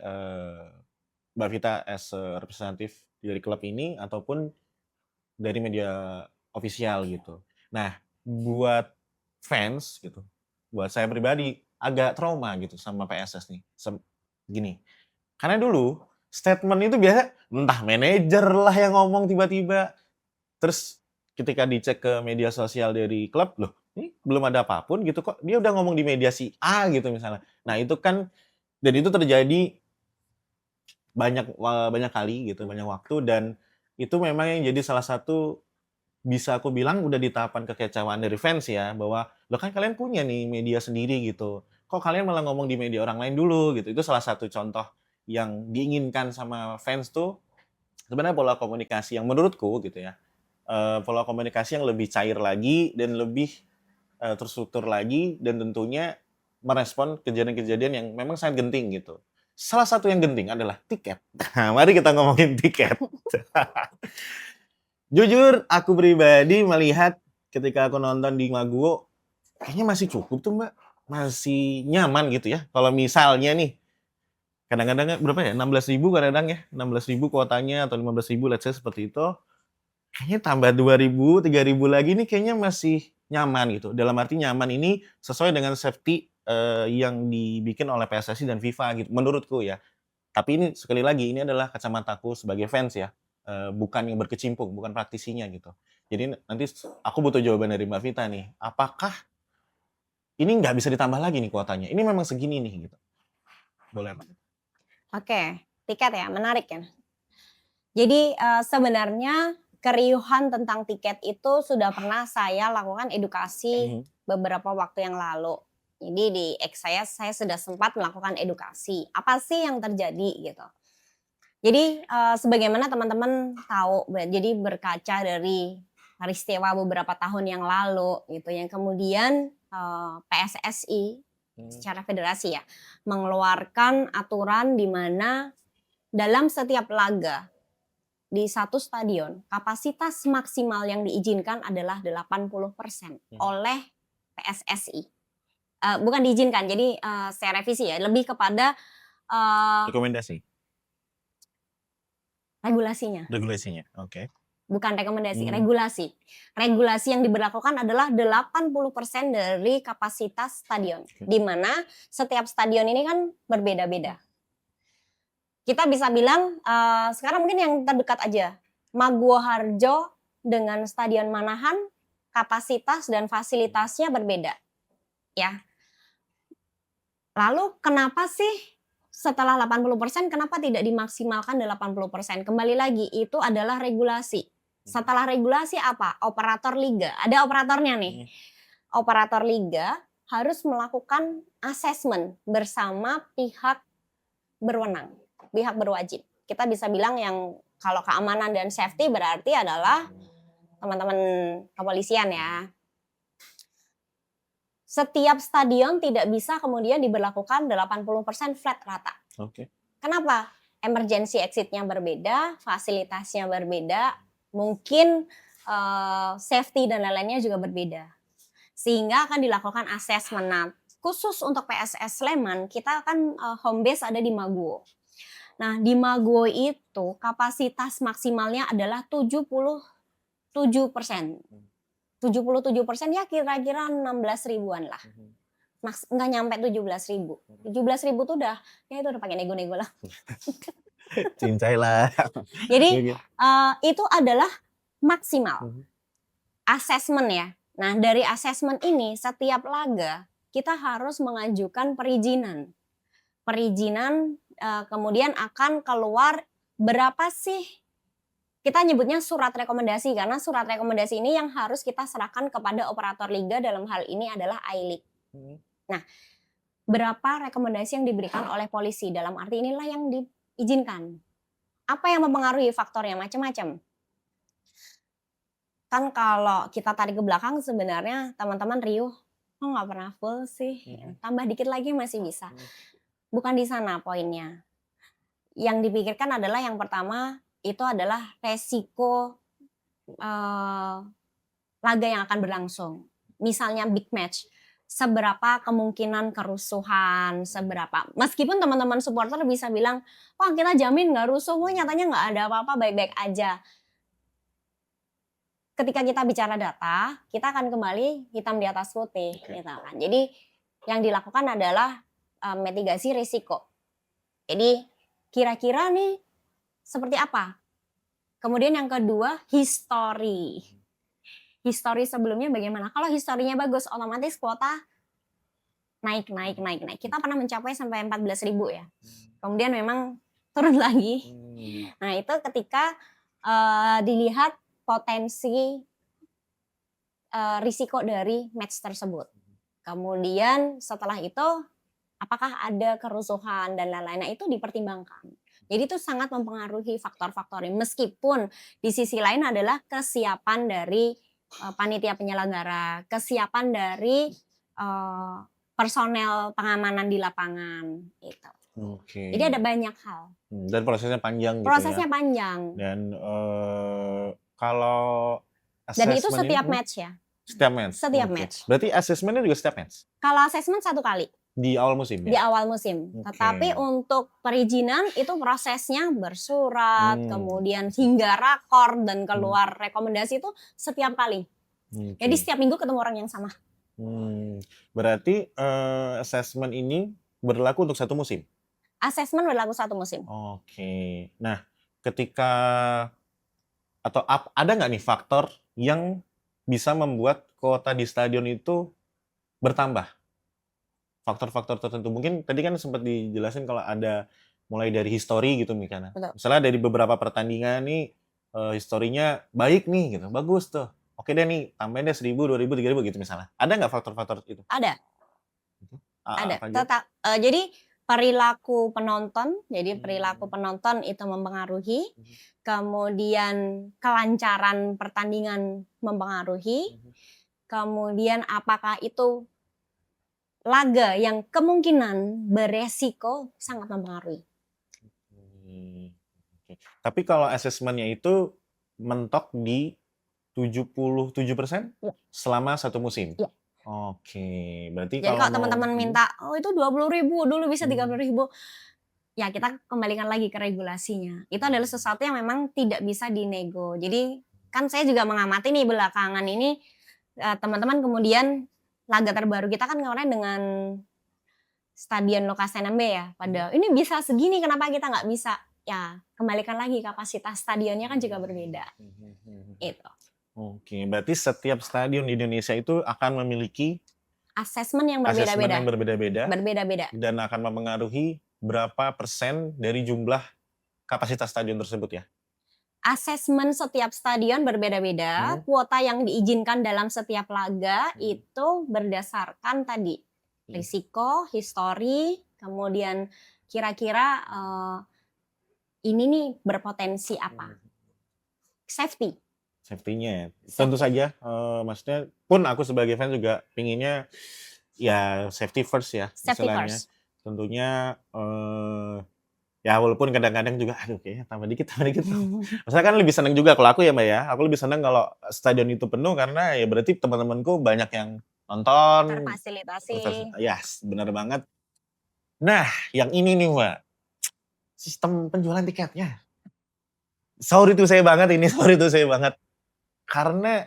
Mbak Vita as a representative dari klub ini ataupun dari media ofisial gitu. Nah, buat fans gitu, buat saya pribadi agak trauma gitu sama PSS nih. Gini, karena dulu statement itu biasa entah manajer lah yang ngomong tiba-tiba. Terus ketika dicek ke media sosial dari klub, loh ini belum ada apapun gitu kok dia udah ngomong di media si A gitu misalnya. Nah itu kan, dan itu terjadi banyak kali gitu, banyak waktu, dan itu memang yang jadi salah satu bisa aku bilang udah di tahapan kekecewaan dari fans ya, bahwa loh kan kalian punya nih media sendiri gitu, kok kalian malah ngomong di media orang lain dulu gitu. Itu salah satu contoh yang diinginkan sama fans tuh sebenarnya pola komunikasi yang menurutku gitu ya, pola komunikasi yang lebih cair lagi dan lebih terstruktur lagi, dan tentunya merespon kejadian-kejadian yang memang sangat genting gitu. Salah satu yang genting adalah tiket. Nah, mari kita ngomongin tiket. Jujur, aku pribadi melihat ketika aku nonton di Maguwo, kayaknya masih cukup tuh Mbak. Masih nyaman gitu ya. Kalau misalnya nih, kadang-kadang berapa ya? 16.000 kadang-kadang ya. 16.000 kuotanya atau 15.000 let's say seperti itu. Kayaknya tambah 2.000, 3.000 lagi nih kayaknya masih nyaman gitu. Dalam arti nyaman ini sesuai dengan safety yang dibikin oleh PSSI dan FIFA gitu, menurutku ya. Tapi ini sekali lagi, ini adalah kacamataku sebagai fans ya, bukan yang berkecimpung, bukan praktisinya gitu. Jadi nanti aku butuh jawaban dari Mbak Vita nih, apakah ini nggak bisa ditambah lagi nih kuotanya? Ini memang segini nih gitu. Boleh Mbak? Oke, tiket ya, menarik ya. Jadi sebenarnya keriuhan tentang tiket itu sudah pernah saya lakukan edukasi beberapa waktu yang lalu. Jadi di X saya sudah sempat melakukan edukasi. Apa sih yang terjadi gitu. Jadi sebagaimana teman-teman tahu, jadi berkaca dari peristiwa beberapa tahun yang lalu gitu, yang kemudian PSSI secara federasi ya mengeluarkan aturan di mana dalam setiap laga di satu stadion kapasitas maksimal yang diizinkan adalah 80% oleh PSSI. Bukan diizinkan, jadi saya revisi ya, lebih kepada Rekomendasi. regulasinya. Regulasinya. Oke. Bukan rekomendasi, regulasi. Regulasi yang diberlakukan adalah 80% dari kapasitas stadion. Di mana setiap stadion ini kan berbeda-beda. Kita bisa bilang sekarang mungkin yang terdekat aja. Maguwo Harjo dengan Stadion Manahan kapasitas dan fasilitasnya berbeda. Ya. Lalu kenapa sih setelah 80% kenapa tidak dimaksimalkan 80%? Kembali lagi itu adalah regulasi. Setelah regulasi apa? Operator liga. Ada operatornya nih. Operator liga harus melakukan asesmen bersama pihak berwenang, pihak berwajib. Kita bisa bilang yang kalau keamanan dan safety berarti adalah teman-teman kepolisian ya. Setiap stadion tidak bisa kemudian diberlakukan 80% flat rata. Oke. Kenapa? Emergency exit-nya berbeda, fasilitasnya berbeda, mungkin safety dan lain-lainnya juga berbeda. Sehingga akan dilakukan asesmen. Nah, khusus untuk PSS Sleman, kita kan home base ada di Maguwo. Nah, di Maguwo itu kapasitas maksimalnya adalah 77%. 77% ya kira-kira 16 ribuan lah. Nggak nyampe 17 ribu. 17 ribu tuh udah, ya itu udah pakai nego-nego lah. Cincai lah. Jadi itu adalah maksimal. Asesmen ya. Nah dari asesmen ini setiap laga kita harus mengajukan perizinan. Perizinan kemudian akan keluar berapa sih, kita nyebutnya surat rekomendasi karena surat rekomendasi ini yang harus kita serahkan kepada operator liga, dalam hal ini adalah I-League. Nah, berapa rekomendasi yang diberikan oleh polisi, dalam arti inilah yang diizinkan. Apa yang mempengaruhi faktornya? Macam-macam. Kan kalau kita tarik ke belakang sebenarnya teman-teman riuh, oh nggak pernah full sih, tambah dikit lagi masih bisa. Bukan di sana poinnya. Yang dipikirkan adalah yang pertama itu adalah resiko laga yang akan berlangsung. Misalnya big match, seberapa kemungkinan kerusuhan, seberapa. Meskipun teman-teman supporter bisa bilang, wah kita jamin nggak rusuh, wah nyatanya nggak ada apa-apa, baik-baik aja. Ketika kita bicara data, kita akan kembali hitam di atas putih. Gitu kan. Jadi yang dilakukan adalah mitigasi risiko. Jadi kira-kira nih seperti apa? Kemudian yang kedua, history. History sebelumnya bagaimana? Kalau historinya bagus, otomatis kuota naik. Kita pernah mencapai sampai 14.000 ya. Kemudian memang turun lagi. Nah itu ketika dilihat potensi risiko dari match tersebut. Kemudian setelah itu apakah ada kerusuhan dan lain-lain, nah itu dipertimbangkan. Jadi itu sangat mempengaruhi faktor-faktor ini. Meskipun di sisi lain adalah kesiapan dari panitia penyelenggara, kesiapan dari personel pengamanan di lapangan gitu. Oke. Jadi ada banyak hal. Dan prosesnya panjang gitu Prosesnya ya. panjang. Dan kalau Dan itu setiap match ya. Setiap match. Setiap match. Berarti asesmennya juga setiap match. Kalau asesmen 1 kali. Di awal musim ya? Di awal musim. Tetapi untuk perizinan itu prosesnya bersurat, kemudian hingga rakor dan keluar rekomendasi itu setiap kali. Jadi setiap minggu ketemu orang yang sama. Berarti asesmen ini berlaku untuk 1 musim? Asesmen berlaku 1 musim. Oke. Nah, ketika atau ada nggak nih faktor yang bisa membuat kuota di stadion itu bertambah? Faktor-faktor tertentu. Mungkin tadi kan sempat dijelasin kalau ada mulai dari histori gitu Mikana. Misalnya dari beberapa pertandingan nih historinya baik nih gitu, bagus tuh. oke deh nih tambahin deh 1.000, 2.000, 3.000 gitu misalnya. Ada nggak faktor-faktor itu? Ada. Ada. Apa aja? Jadi perilaku penonton, jadi perilaku Hmm. penonton itu mempengaruhi, Mhm. kemudian kelancaran pertandingan mempengaruhi, Mhm. kemudian apakah itu laga yang kemungkinan beresiko sangat mempengaruhi. Oke. Tapi kalau asesmennya itu mentok di 77% Ya. selama 1 musim? Ya. Oke, berarti Jadi kalau kalau mau teman-teman minta, "Oh itu 20.000, dulu bisa 30.000." Hmm. Ya kita kembalikan lagi ke regulasinya. Itu adalah sesuatu yang memang tidak bisa dinego. Jadi kan saya juga mengamati nih belakangan ini, teman-teman kemudian laga terbaru kita kan kemarin dengan Stadion Lukas NMB ya, pada ini bisa segini kenapa kita nggak bisa? Ya kembalikan lagi kapasitas stadionnya kan juga berbeda, itu. Oke, berarti setiap stadion di Indonesia itu akan memiliki Asesmen yang asesmen yang berbeda-beda, berbeda-beda berbeda-beda. dan akan mempengaruhi berapa persen dari jumlah kapasitas stadion tersebut ya? Asesmen setiap stadion berbeda-beda, kuota yang diizinkan dalam setiap laga itu berdasarkan tadi risiko, histori, kemudian kira-kira ini nih berpotensi apa? Safety. Safety-nya ya. Tentu saja, maksudnya pun aku sebagai fans juga pinginnya ya safety first ya Safety istilahnya. first. Tentunya, ya walaupun kadang-kadang juga aduh kayaknya tambah dikit tambah dikit. Maksudnya kan lebih seneng juga kalau aku ya, Mbak, ya, aku lebih seneng kalau stadion itu penuh karena ya berarti teman-temanku banyak yang nonton, Terfasilitasi. yes, bener banget. Nah, yang ini nih, Mbak, sistem penjualan tiketnya. Sorry to say banget ini, sorry to say banget. Karena,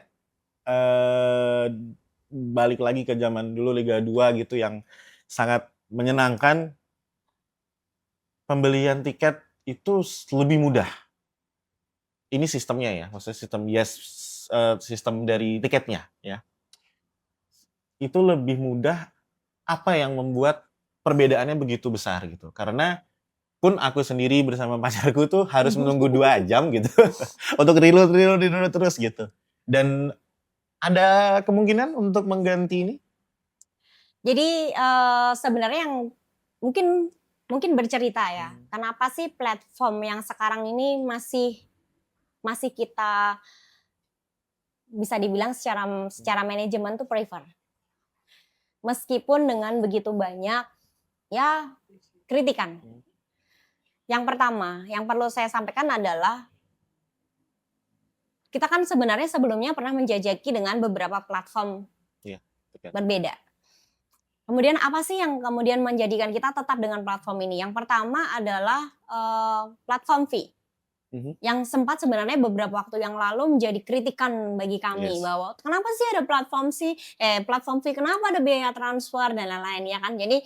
eee, balik lagi ke zaman dulu Liga 2 gitu yang sangat menyenangkan, pembelian tiket itu lebih mudah. Ini sistemnya ya, maksudnya sistem dari tiketnya ya. Itu lebih mudah, apa yang membuat perbedaannya begitu besar gitu? Karena pun aku sendiri bersama pacarku tuh harus menunggu 2 jam gitu untuk reload terus gitu. Dan ada kemungkinan untuk mengganti ini? Jadi, sebenarnya yang mungkin mungkin bercerita ya, kenapa sih platform yang sekarang ini masih masih kita bisa dibilang secara manajemen tuh prefer. Meskipun dengan begitu banyak, ya kritikan. Yang pertama, yang perlu saya sampaikan adalah kita kan sebenarnya sebelumnya pernah menjajaki dengan beberapa platform Iya, tiket. berbeda. Kemudian apa sih yang kemudian menjadikan kita tetap dengan platform ini? Yang pertama adalah, platform fee. Yang sempat sebenarnya beberapa waktu yang lalu menjadi kritikan bagi kami Yes. bahwa, "Kenapa sih ada platform fee, kenapa ada biaya transfer dan lain-lain," ya kan. Jadi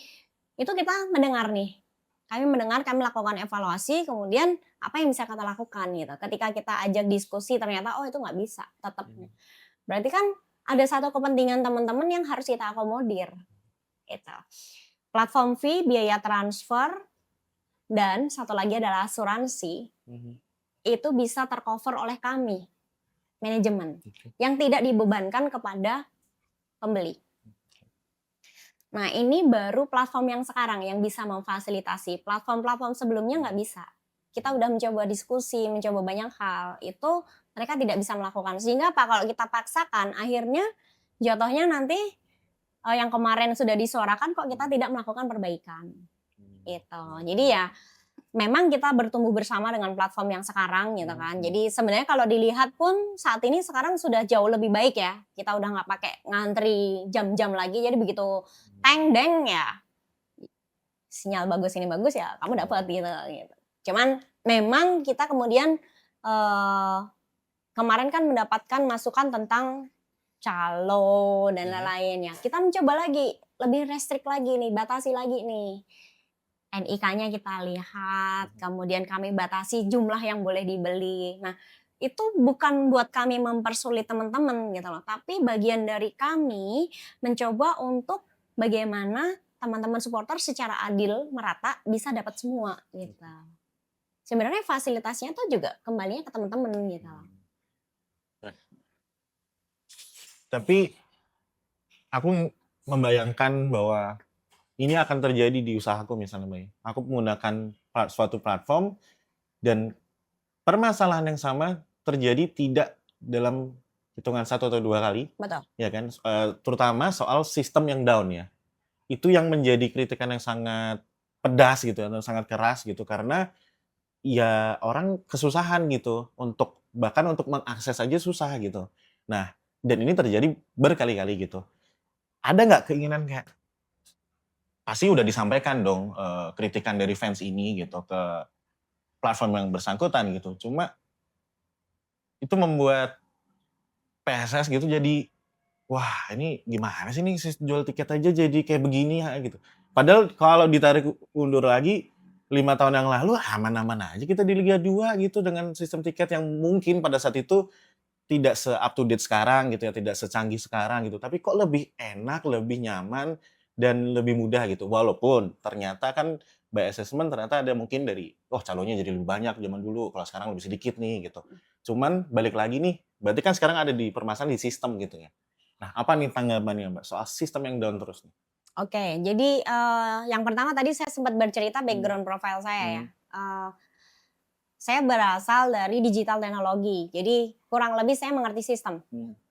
itu kita mendengar nih, kami mendengar, kami lakukan evaluasi, kemudian apa yang bisa kita lakukan gitu. Ketika kita ajak diskusi ternyata, oh itu nggak bisa tetap. Berarti kan ada satu kepentingan teman-teman yang harus kita akomodir, gitu. Platform fee, biaya transfer, dan satu lagi adalah asuransi, itu bisa tercover oleh kami, manajemen, yang tidak dibebankan kepada pembeli. Nah ini baru platform yang sekarang yang bisa memfasilitasi, platform-platform sebelumnya nggak bisa. Kita udah mencoba diskusi, mencoba banyak hal, itu mereka tidak bisa melakukan. Sehingga apa, kalau kita paksakan akhirnya jatuhnya nanti, yang kemarin sudah disuarakan kok kita tidak melakukan perbaikan, gitu. Jadi ya memang kita bertumbuh bersama dengan platform yang sekarang gitu kan. Jadi sebenarnya kalau dilihat pun saat ini sekarang sudah jauh lebih baik ya. Kita udah nggak pakai ngantri jam-jam lagi. Jadi begitu teng deng ya sinyal bagus ini bagus ya kamu dapat gitu. Cuman memang kita kemudian kemarin kan mendapatkan masukan tentang calo dan lain-lain ya. Kita mencoba lagi lebih restrik lagi nih, batasi lagi nih. NIK-nya kita lihat, kemudian kami batasi jumlah yang boleh dibeli. Nah, itu bukan buat kami mempersulit teman-teman gitu loh, tapi bagian dari kami mencoba untuk bagaimana teman-teman supporter secara adil, merata bisa dapat semua gitu. Sebenarnya fasilitasnya tuh juga kembalinya ke teman-teman gitu loh. Tapi aku membayangkan bahwa ini akan terjadi di usahaku misalnya, Bay. Aku menggunakan suatu platform dan permasalahan yang sama terjadi tidak dalam hitungan 1 atau 2 kali, Betul. ya kan? Terutama soal sistem yang down ya. Itu yang menjadi kritikan yang sangat pedas gitu atau sangat keras gitu karena ya orang kesusahan gitu bahkan untuk mengakses aja susah gitu. Nah, dan ini terjadi berkali-kali gitu. Ada nggak keinginan kayak pasti udah disampaikan dong kritikan dari fans ini gitu ke platform yang bersangkutan gitu. Cuma itu membuat PSS gitu jadi wah ini gimana sih nih jual tiket aja jadi kayak begini ya gitu. Padahal kalau ditarik undur lagi 5 tahun yang lalu aman-aman aja kita di Liga 2 gitu dengan sistem tiket yang mungkin pada saat itu tidak se-up to date sekarang gitu ya, tidak secanggih sekarang gitu. Tapi kok lebih enak, lebih nyaman, dan lebih mudah gitu. Walaupun ternyata kan by assessment ternyata ada mungkin dari, oh calonnya jadi lebih banyak zaman dulu, kalau sekarang lebih sedikit nih gitu. Cuman balik lagi nih, berarti kan sekarang ada di permasalahan di sistem gitu ya. Nah apa nih tanggapannya Mbak soal sistem yang down terus nih? Oke, jadi, yang pertama tadi saya sempat bercerita Hmm. background profile saya ya. Hmm. Saya berasal dari digital teknologi, jadi kurang lebih saya mengerti sistem.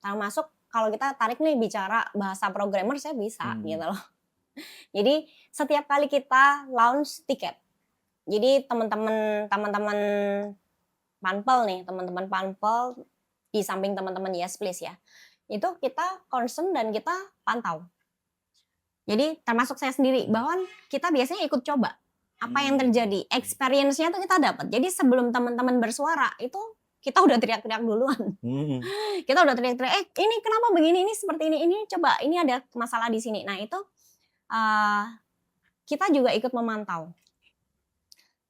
Termasuk kalau kita tarik nih bicara bahasa programmer saya bisa gitu loh. Jadi setiap kali kita launch tiket, jadi teman-teman teman-teman Panpel di samping teman-teman Yes Please ya, itu kita concern dan kita pantau. Jadi termasuk saya sendiri bahwa kita biasanya ikut coba apa yang terjadi, experience-nya tuh kita dapat. Jadi sebelum teman-teman bersuara itu kita udah teriak-teriak duluan. Kita udah teriak-teriak, ini kenapa begini, ini seperti ini coba, ini ada masalah di sini. Nah itu kita juga ikut memantau.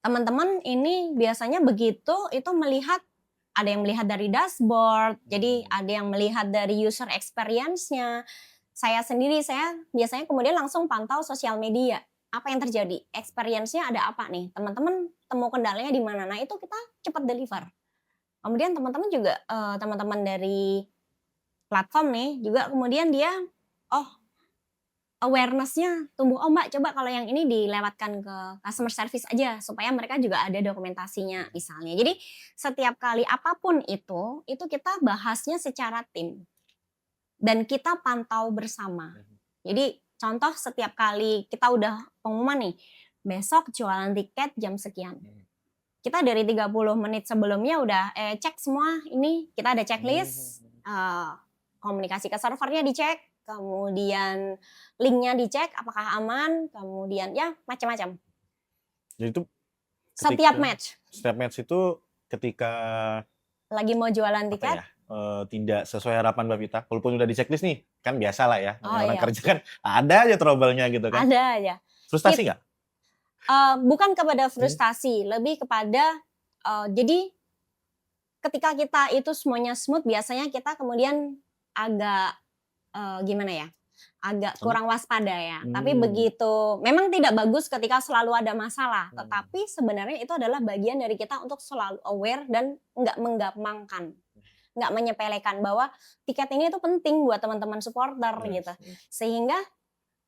Teman-teman ini biasanya begitu itu melihat, ada yang melihat dari dashboard, jadi ada yang melihat dari user experience-nya. Saya sendiri, saya biasanya kemudian langsung pantau sosial media. Apa yang terjadi? Experience-nya ada apa nih? Teman-teman temu kendalanya di mana? Nah itu kita cepat deliver. Kemudian teman-teman juga, teman-teman dari platform nih juga kemudian dia, awareness-nya tumbuh, oh Mbak coba kalau yang ini dilewatkan ke customer service aja supaya mereka juga ada dokumentasinya misalnya. Jadi setiap kali apapun itu kita bahasnya secara tim dan kita pantau bersama. Jadi contoh setiap kali kita udah pengumuman nih, besok jualan tiket jam sekian. Kita dari 30 menit sebelumnya udah cek semua ini, kita ada checklist, komunikasi ke servernya dicek, kemudian linknya dicek apakah aman, kemudian ya macam-macam. Jadi itu Setiap match. Setiap match itu ketika lagi mau jualan tiket, tidak sesuai harapan Mbak Vita, walaupun udah di checklist nih, kan biasa lah ya, orang iya. kerja kan ada aja trouble-nya gitu kan. Ada aja. Frustasi nggak? Bukan kepada frustasi, lebih kepada jadi ketika kita itu semuanya smooth, biasanya kita kemudian agak gimana ya, agak kurang waspada ya. Tapi begitu, memang tidak bagus ketika selalu ada masalah, tetapi sebenarnya itu adalah bagian dari kita untuk selalu aware dan nggak menggampangkan, nggak menyepelekan bahwa tiket ini itu penting buat teman-teman supporter gitu. Sehingga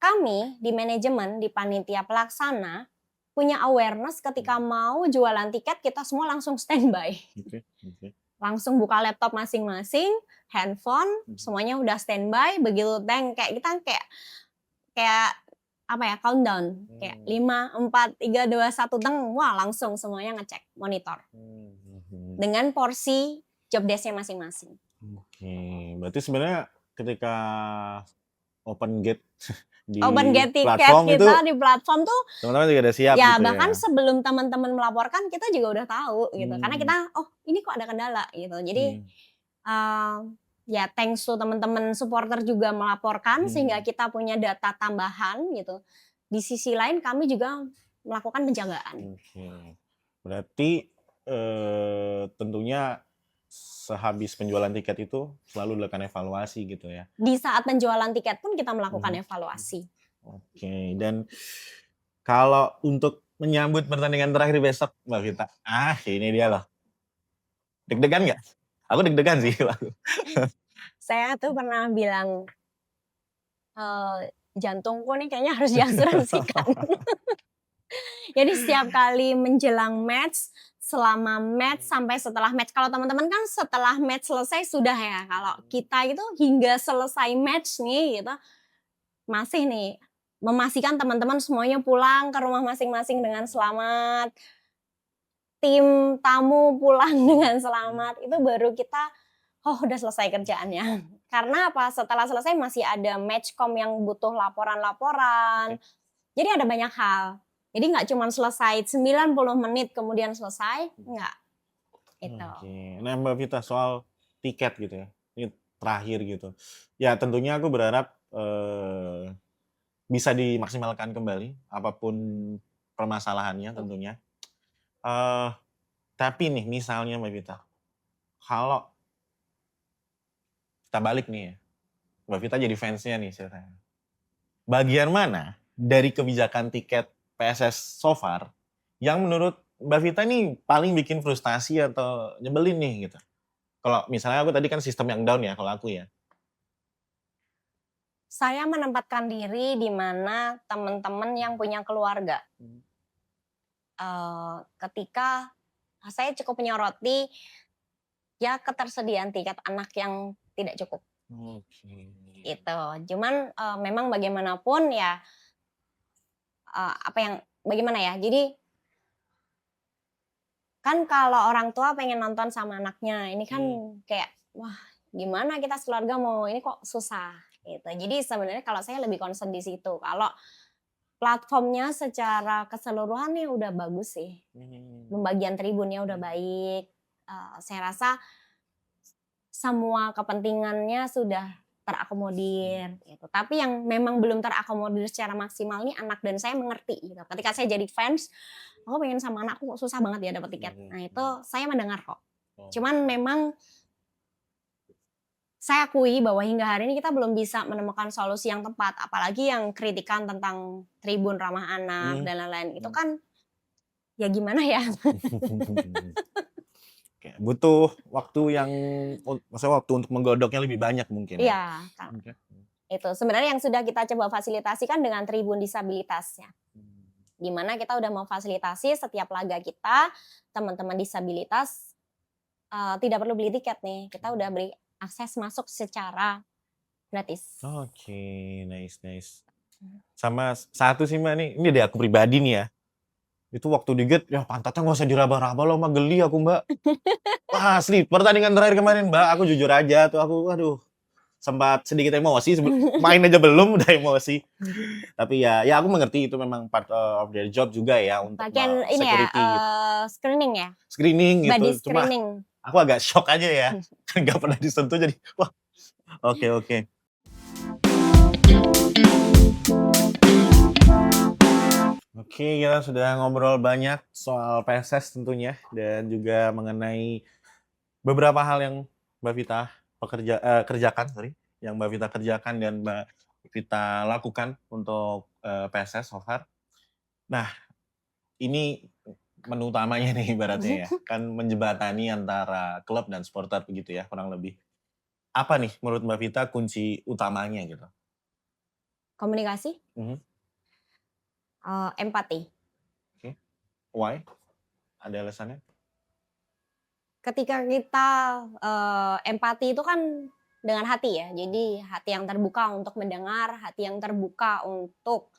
kami di manajemen, di panitia pelaksana punya awareness ketika mau jualan tiket kita semua langsung standby. Langsung buka laptop masing-masing, handphone, semuanya udah standby, begitu kayak kita kayak apa ya, countdown, kayak 5, 4, 3, 2, 1 wah langsung semuanya ngecek monitor. Dengan porsi job desk-nya masing-masing. Oke, berarti sebenarnya ketika open gate di tiket platform kita itu, di platform tuh teman-teman juga udah siap ya, gitu bahkan ya. sebelum teman-teman melaporkan kita juga udah tahu gitu. Karena kita ini kok ada kendala gitu. Jadi ya thanks to teman-teman supporter juga melaporkan sehingga kita punya data tambahan gitu. Di sisi lain kami juga melakukan penjagaan. Berarti tentunya sehabis penjualan tiket itu selalu dilakukan evaluasi gitu ya. Di saat penjualan tiket pun kita melakukan evaluasi. Oke, dan kalau untuk menyambut pertandingan terakhir besok Mbak Vita, ini dia loh. Deg-degan nggak? Aku deg-degan sih. Saya tuh pernah bilang, jantungku nih kayaknya harus diasuransikan. Jadi setiap kali menjelang match, selama match, sampai setelah match. Kalau teman-teman kan setelah match selesai sudah ya. Kalau kita itu hingga selesai match nih gitu, masih nih memastikan teman-teman semuanya pulang ke rumah masing-masing dengan selamat. Tim tamu pulang dengan selamat. Itu baru kita, oh udah selesai kerjaannya. Karena apa? Setelah selesai masih ada matchcom yang butuh laporan-laporan. Jadi ada banyak hal. Jadi nggak cuma selesai 90 menit kemudian selesai, enggak. Itu. Oke. Nah Mbak Vita soal tiket gitu ya, ini terakhir gitu. Ya tentunya aku berharap bisa dimaksimalkan kembali apapun permasalahannya tentunya. Tapi nih misalnya Mbak Vita, kalau kita balik nih ya, Mbak Vita jadi fansnya nih ceritanya. Bagian mana dari kebijakan tiket PSS so far yang menurut Mbak Vita nih paling bikin frustasi atau nyebelin nih gitu? Kalau misalnya aku tadi kan sistem yang down ya kalau aku ya. Saya menempatkan diri di mana teman-teman yang punya keluarga. Ketika saya cukup menyoroti ya ketersediaan tiket anak yang tidak cukup. Oke. Itu. Cuman memang bagaimanapun ya bagaimana ya? Jadi kan kalau orang tua pengen nonton sama anaknya, ini kan kayak wah gimana kita sekeluarga mau ini kok susah gitu. Jadi sebenarnya kalau saya lebih concern di situ. Kalau platformnya secara keseluruhan nih udah bagus sih. Pembagian tribunnya udah baik. Saya rasa semua kepentingannya sudah terakomodir gitu. Tapi yang memang belum terakomodir secara maksimal nih anak dan saya mengerti gitu. Ketika saya jadi fans, aku pengen sama anakku kok susah banget ya dapat tiket. Nah itu saya mendengar kok. Cuman memang saya akui bahwa hingga hari ini kita belum bisa menemukan solusi yang tepat. Apalagi yang kritikan tentang tribun ramah anak dan lain-lain. Itu kan ya gimana ya. Butuh waktu yang, maksudnya waktu untuk menggodoknya lebih banyak mungkin ya? Iya. Itu sebenarnya yang sudah kita coba fasilitasikan dengan tribun disabilitasnya. Di mana kita udah memfasilitasi setiap laga kita, teman-teman disabilitas tidak perlu beli tiket nih. Kita udah beri akses masuk secara gratis. Oke, nice. Sama satu sih Mbak nih, ini dari aku pribadi nih ya. Itu waktu digit, ya pantatnya nggak usah diraba-raba loh, Mbak, geli aku Mbak. Wah asli, pertandingan terakhir kemarin Mbak, aku jujur aja tuh aku, waduh, sempat sedikit emosi, main aja belum udah emosi. Tapi ya aku mengerti itu memang part of their job juga ya untuk Bagian ini ya, security gitu. screening ya? Screening gitu, Body cuma screening. aku agak shock aja ya, nggak pernah disentuh jadi wah oke. Oke, kita sudah ngobrol banyak soal PSS tentunya dan juga mengenai beberapa hal yang Mbak Vita yang Mbak Vita kerjakan dan Mbak Vita lakukan untuk PSS so far. Nah, ini menu utamanya nih ibaratnya ya, kan menjembatani antara klub dan supporter begitu ya kurang lebih. Apa nih menurut Mbak Vita kunci utamanya gitu? Komunikasi, empati. Why? Ada alasannya? Ketika kita empati itu kan dengan hati ya. Jadi hati yang terbuka untuk mendengar, hati yang terbuka untuk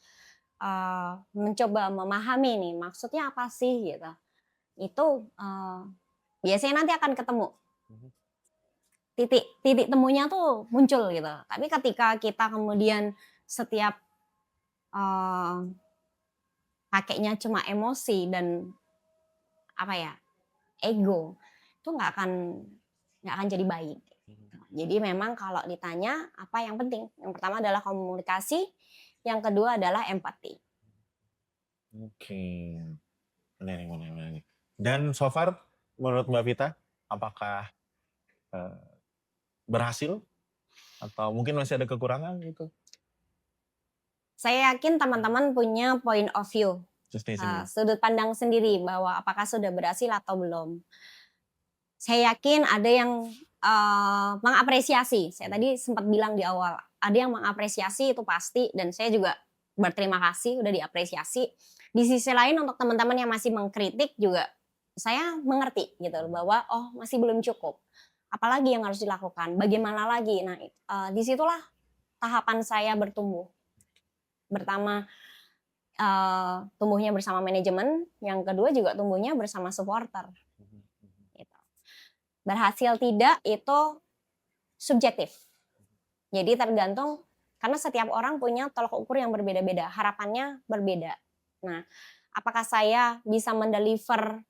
mencoba memahami nih maksudnya apa sih gitu. Itu biasanya nanti akan ketemu. Titik temunya tuh muncul gitu. Tapi ketika kita kemudian setiap pakainya cuma emosi dan ego, itu nggak akan jadi baik. Jadi memang kalau ditanya apa yang penting, yang pertama adalah komunikasi, yang kedua adalah empati. Oke, menarik. Dan so far menurut Mbak Vita, apakah berhasil atau mungkin masih ada kekurangan gitu? Saya yakin teman-teman punya point of view, sudut pandang sendiri bahwa apakah sudah berhasil atau belum. Saya yakin ada yang mengapresiasi. Saya tadi sempat bilang di awal, ada yang mengapresiasi itu pasti, dan saya juga berterima kasih udah diapresiasi. Di sisi lain untuk teman-teman yang masih mengkritik juga saya mengerti gitu loh, bahwa masih belum cukup. Apalagi yang harus dilakukan? Bagaimana lagi? Nah, disitulah tahapan saya bertumbuh. Pertama, tumbuhnya bersama manajemen, yang kedua juga tumbuhnya bersama supporter. Gitu. Berhasil tidak itu subjektif. Jadi tergantung, karena setiap orang punya tolak ukur yang berbeda-beda, harapannya berbeda. Nah, apakah saya bisa mendeliver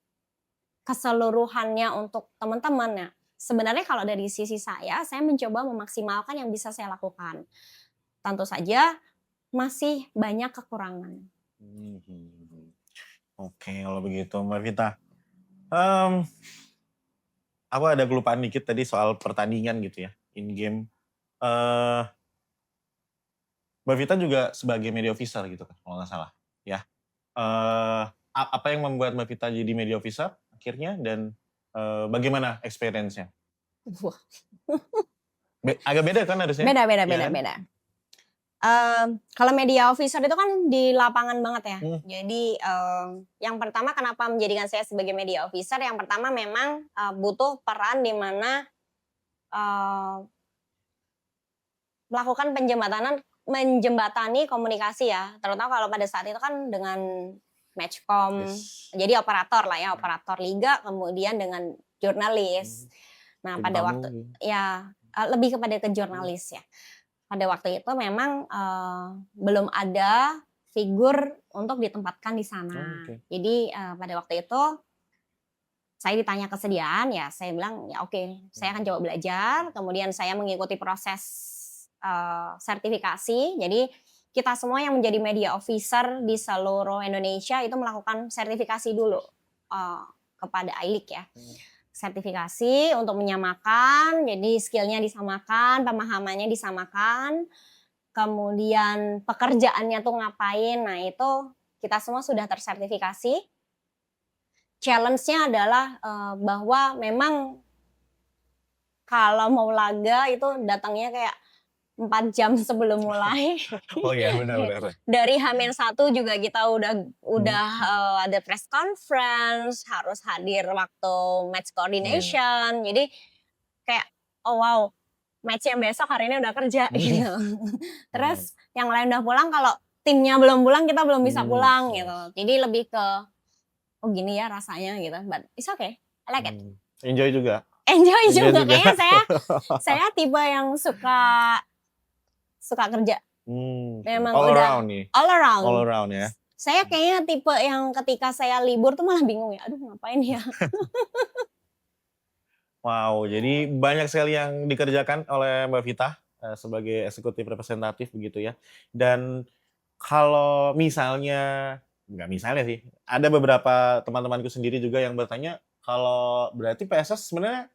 keseluruhannya untuk teman-teman? Nah, sebenarnya kalau dari sisi saya mencoba memaksimalkan yang bisa saya lakukan. Tentu saja masih banyak kekurangan. Oke, kalau begitu Mbak Vita. Aku ada kelupaan dikit tadi soal pertandingan gitu ya, in game. Mbak Vita juga sebagai media officer gitu kan, kalau nggak salah. Ya. Apa yang membuat Mbak Vita jadi media officer akhirnya, dan bagaimana experience-nya? Wah. Agak beda kan harusnya? Beda. Kalau media officer itu kan di lapangan banget ya. Jadi yang pertama kenapa menjadikan saya sebagai media officer, yang pertama memang butuh peran di mana melakukan menjembatani komunikasi ya. Terutama kalau pada saat itu kan dengan matchcom, jadi operator lah ya, operator liga, kemudian dengan jurnalis. Nah, pada waktu ya lebih kepada ke jurnalis ya. Pada waktu itu memang belum ada figur untuk ditempatkan di sana. Jadi pada waktu itu saya ditanya kesediaan, ya saya bilang ya oke, saya akan coba belajar. Kemudian saya mengikuti proses sertifikasi. Jadi kita semua yang menjadi media officer di seluruh Indonesia itu melakukan sertifikasi dulu kepada ILIC ya. Sertifikasi untuk menyamakan, jadi skillnya disamakan, pemahamannya disamakan, kemudian pekerjaannya tuh ngapain, nah itu kita semua sudah tersertifikasi. Challenge-nya adalah bahwa memang kalau mau laga itu datangnya kayak 4 jam sebelum mulai. Oh iya, benar. Dari H-1 juga kita udah ada press conference, harus hadir waktu match coordination. Jadi kayak oh wow, match yang besok hari ini udah kerja gitu. Terus yang lain udah pulang, kalau timnya belum pulang kita belum bisa pulang gitu. Jadi lebih ke oh gini ya rasanya gitu. But it's okay. I like it. Enjoy juga. Enjoy juga. Kayaknya saya tipe yang suka kerja. Memang all udah around nih. All around ya. Saya kayaknya tipe yang ketika saya libur tuh malah bingung ya. Aduh ngapain ya. Wow, jadi banyak sekali yang dikerjakan oleh Mbak Vita sebagai eksekutif representatif begitu ya. Dan kalau misalnya, nggak misalnya sih, ada beberapa teman-temanku sendiri juga yang bertanya, kalau berarti PSS sebenarnya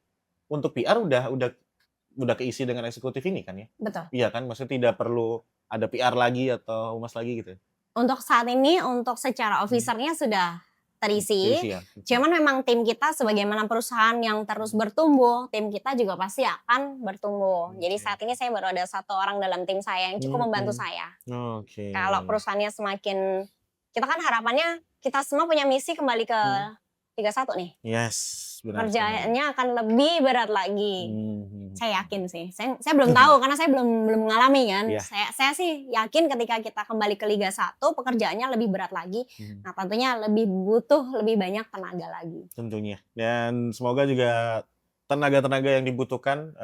untuk PR udah keisi dengan eksekutif ini kan ya? Betul. Iya kan, maksudnya tidak perlu ada PR lagi atau humas lagi gitu. Untuk saat ini, untuk secara officernya sudah terisi. Ya. Cuman memang tim kita sebagaimana perusahaan yang terus bertumbuh, tim kita juga pasti akan bertumbuh. Jadi saat ini saya baru ada 1 orang dalam tim saya yang cukup membantu saya. Kalau perusahaannya semakin, kita kan harapannya kita semua punya misi kembali ke 31 nih. Yes, benar. Kerjaannya akan lebih berat lagi. Saya yakin sih. Saya belum tahu karena saya belum mengalami kan. Saya sih yakin ketika kita kembali ke Liga 1 pekerjaannya lebih berat lagi. Nah, tentunya butuh lebih banyak tenaga lagi. Tentunya. Dan semoga juga tenaga-tenaga yang dibutuhkan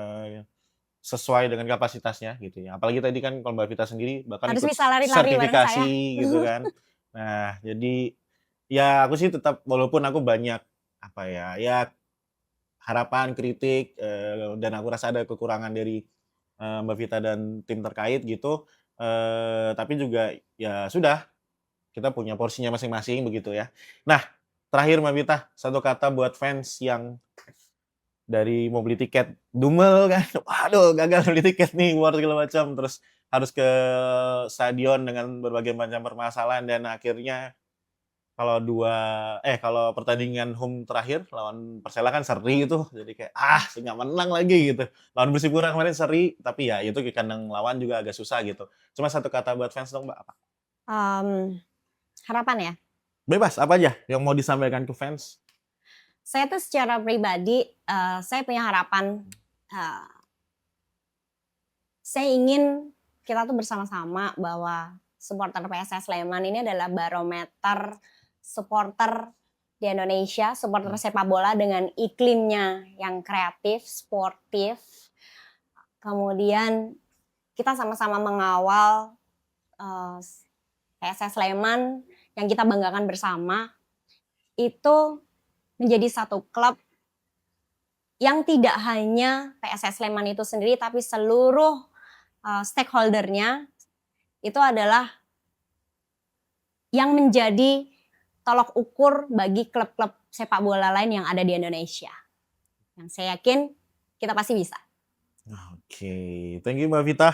sesuai dengan kapasitasnya gitu ya. Apalagi tadi kan kalau Mbak Vita sendiri bahkan harus ikut bisa lari-lari sertifikasi gitu kan. Nah, jadi ya aku sih tetap, walaupun aku banyak ya harapan, kritik, dan aku rasa ada kekurangan dari Mbak Vita dan tim terkait gitu, tapi juga ya sudah, kita punya porsinya masing-masing begitu ya. Nah, terakhir Mbak Vita, 1 kata buat fans yang dari mau beli tiket Dumel kan, waduh gagal beli tiket nih, war segala macam, terus harus ke stadion dengan berbagai macam permasalahan dan akhirnya kalau pertandingan home terakhir lawan Persela kan seri itu, jadi kayak nggak menang lagi gitu. Lawan Persipura kemarin seri, tapi ya itu di kandang lawan juga agak susah gitu. Cuma satu kata buat fans dong Mbak, apa? Harapan ya. Bebas, apa aja yang mau disampaikan ke fans? Saya tuh secara pribadi, saya punya harapan, saya ingin kita tuh bersama-sama bahwa supporter PSS Sleman ini adalah barometer supporter di Indonesia, supporter sepak bola dengan iklimnya yang kreatif, sportif. Kemudian kita sama-sama mengawal PSS Sleman yang kita banggakan bersama itu menjadi satu klub yang tidak hanya PSS Sleman itu sendiri, tapi seluruh stakeholdernya itu adalah yang menjadi tolok ukur bagi klub-klub sepak bola lain yang ada di Indonesia. Yang saya yakin kita pasti bisa. Oke, thank you Mbak Vita.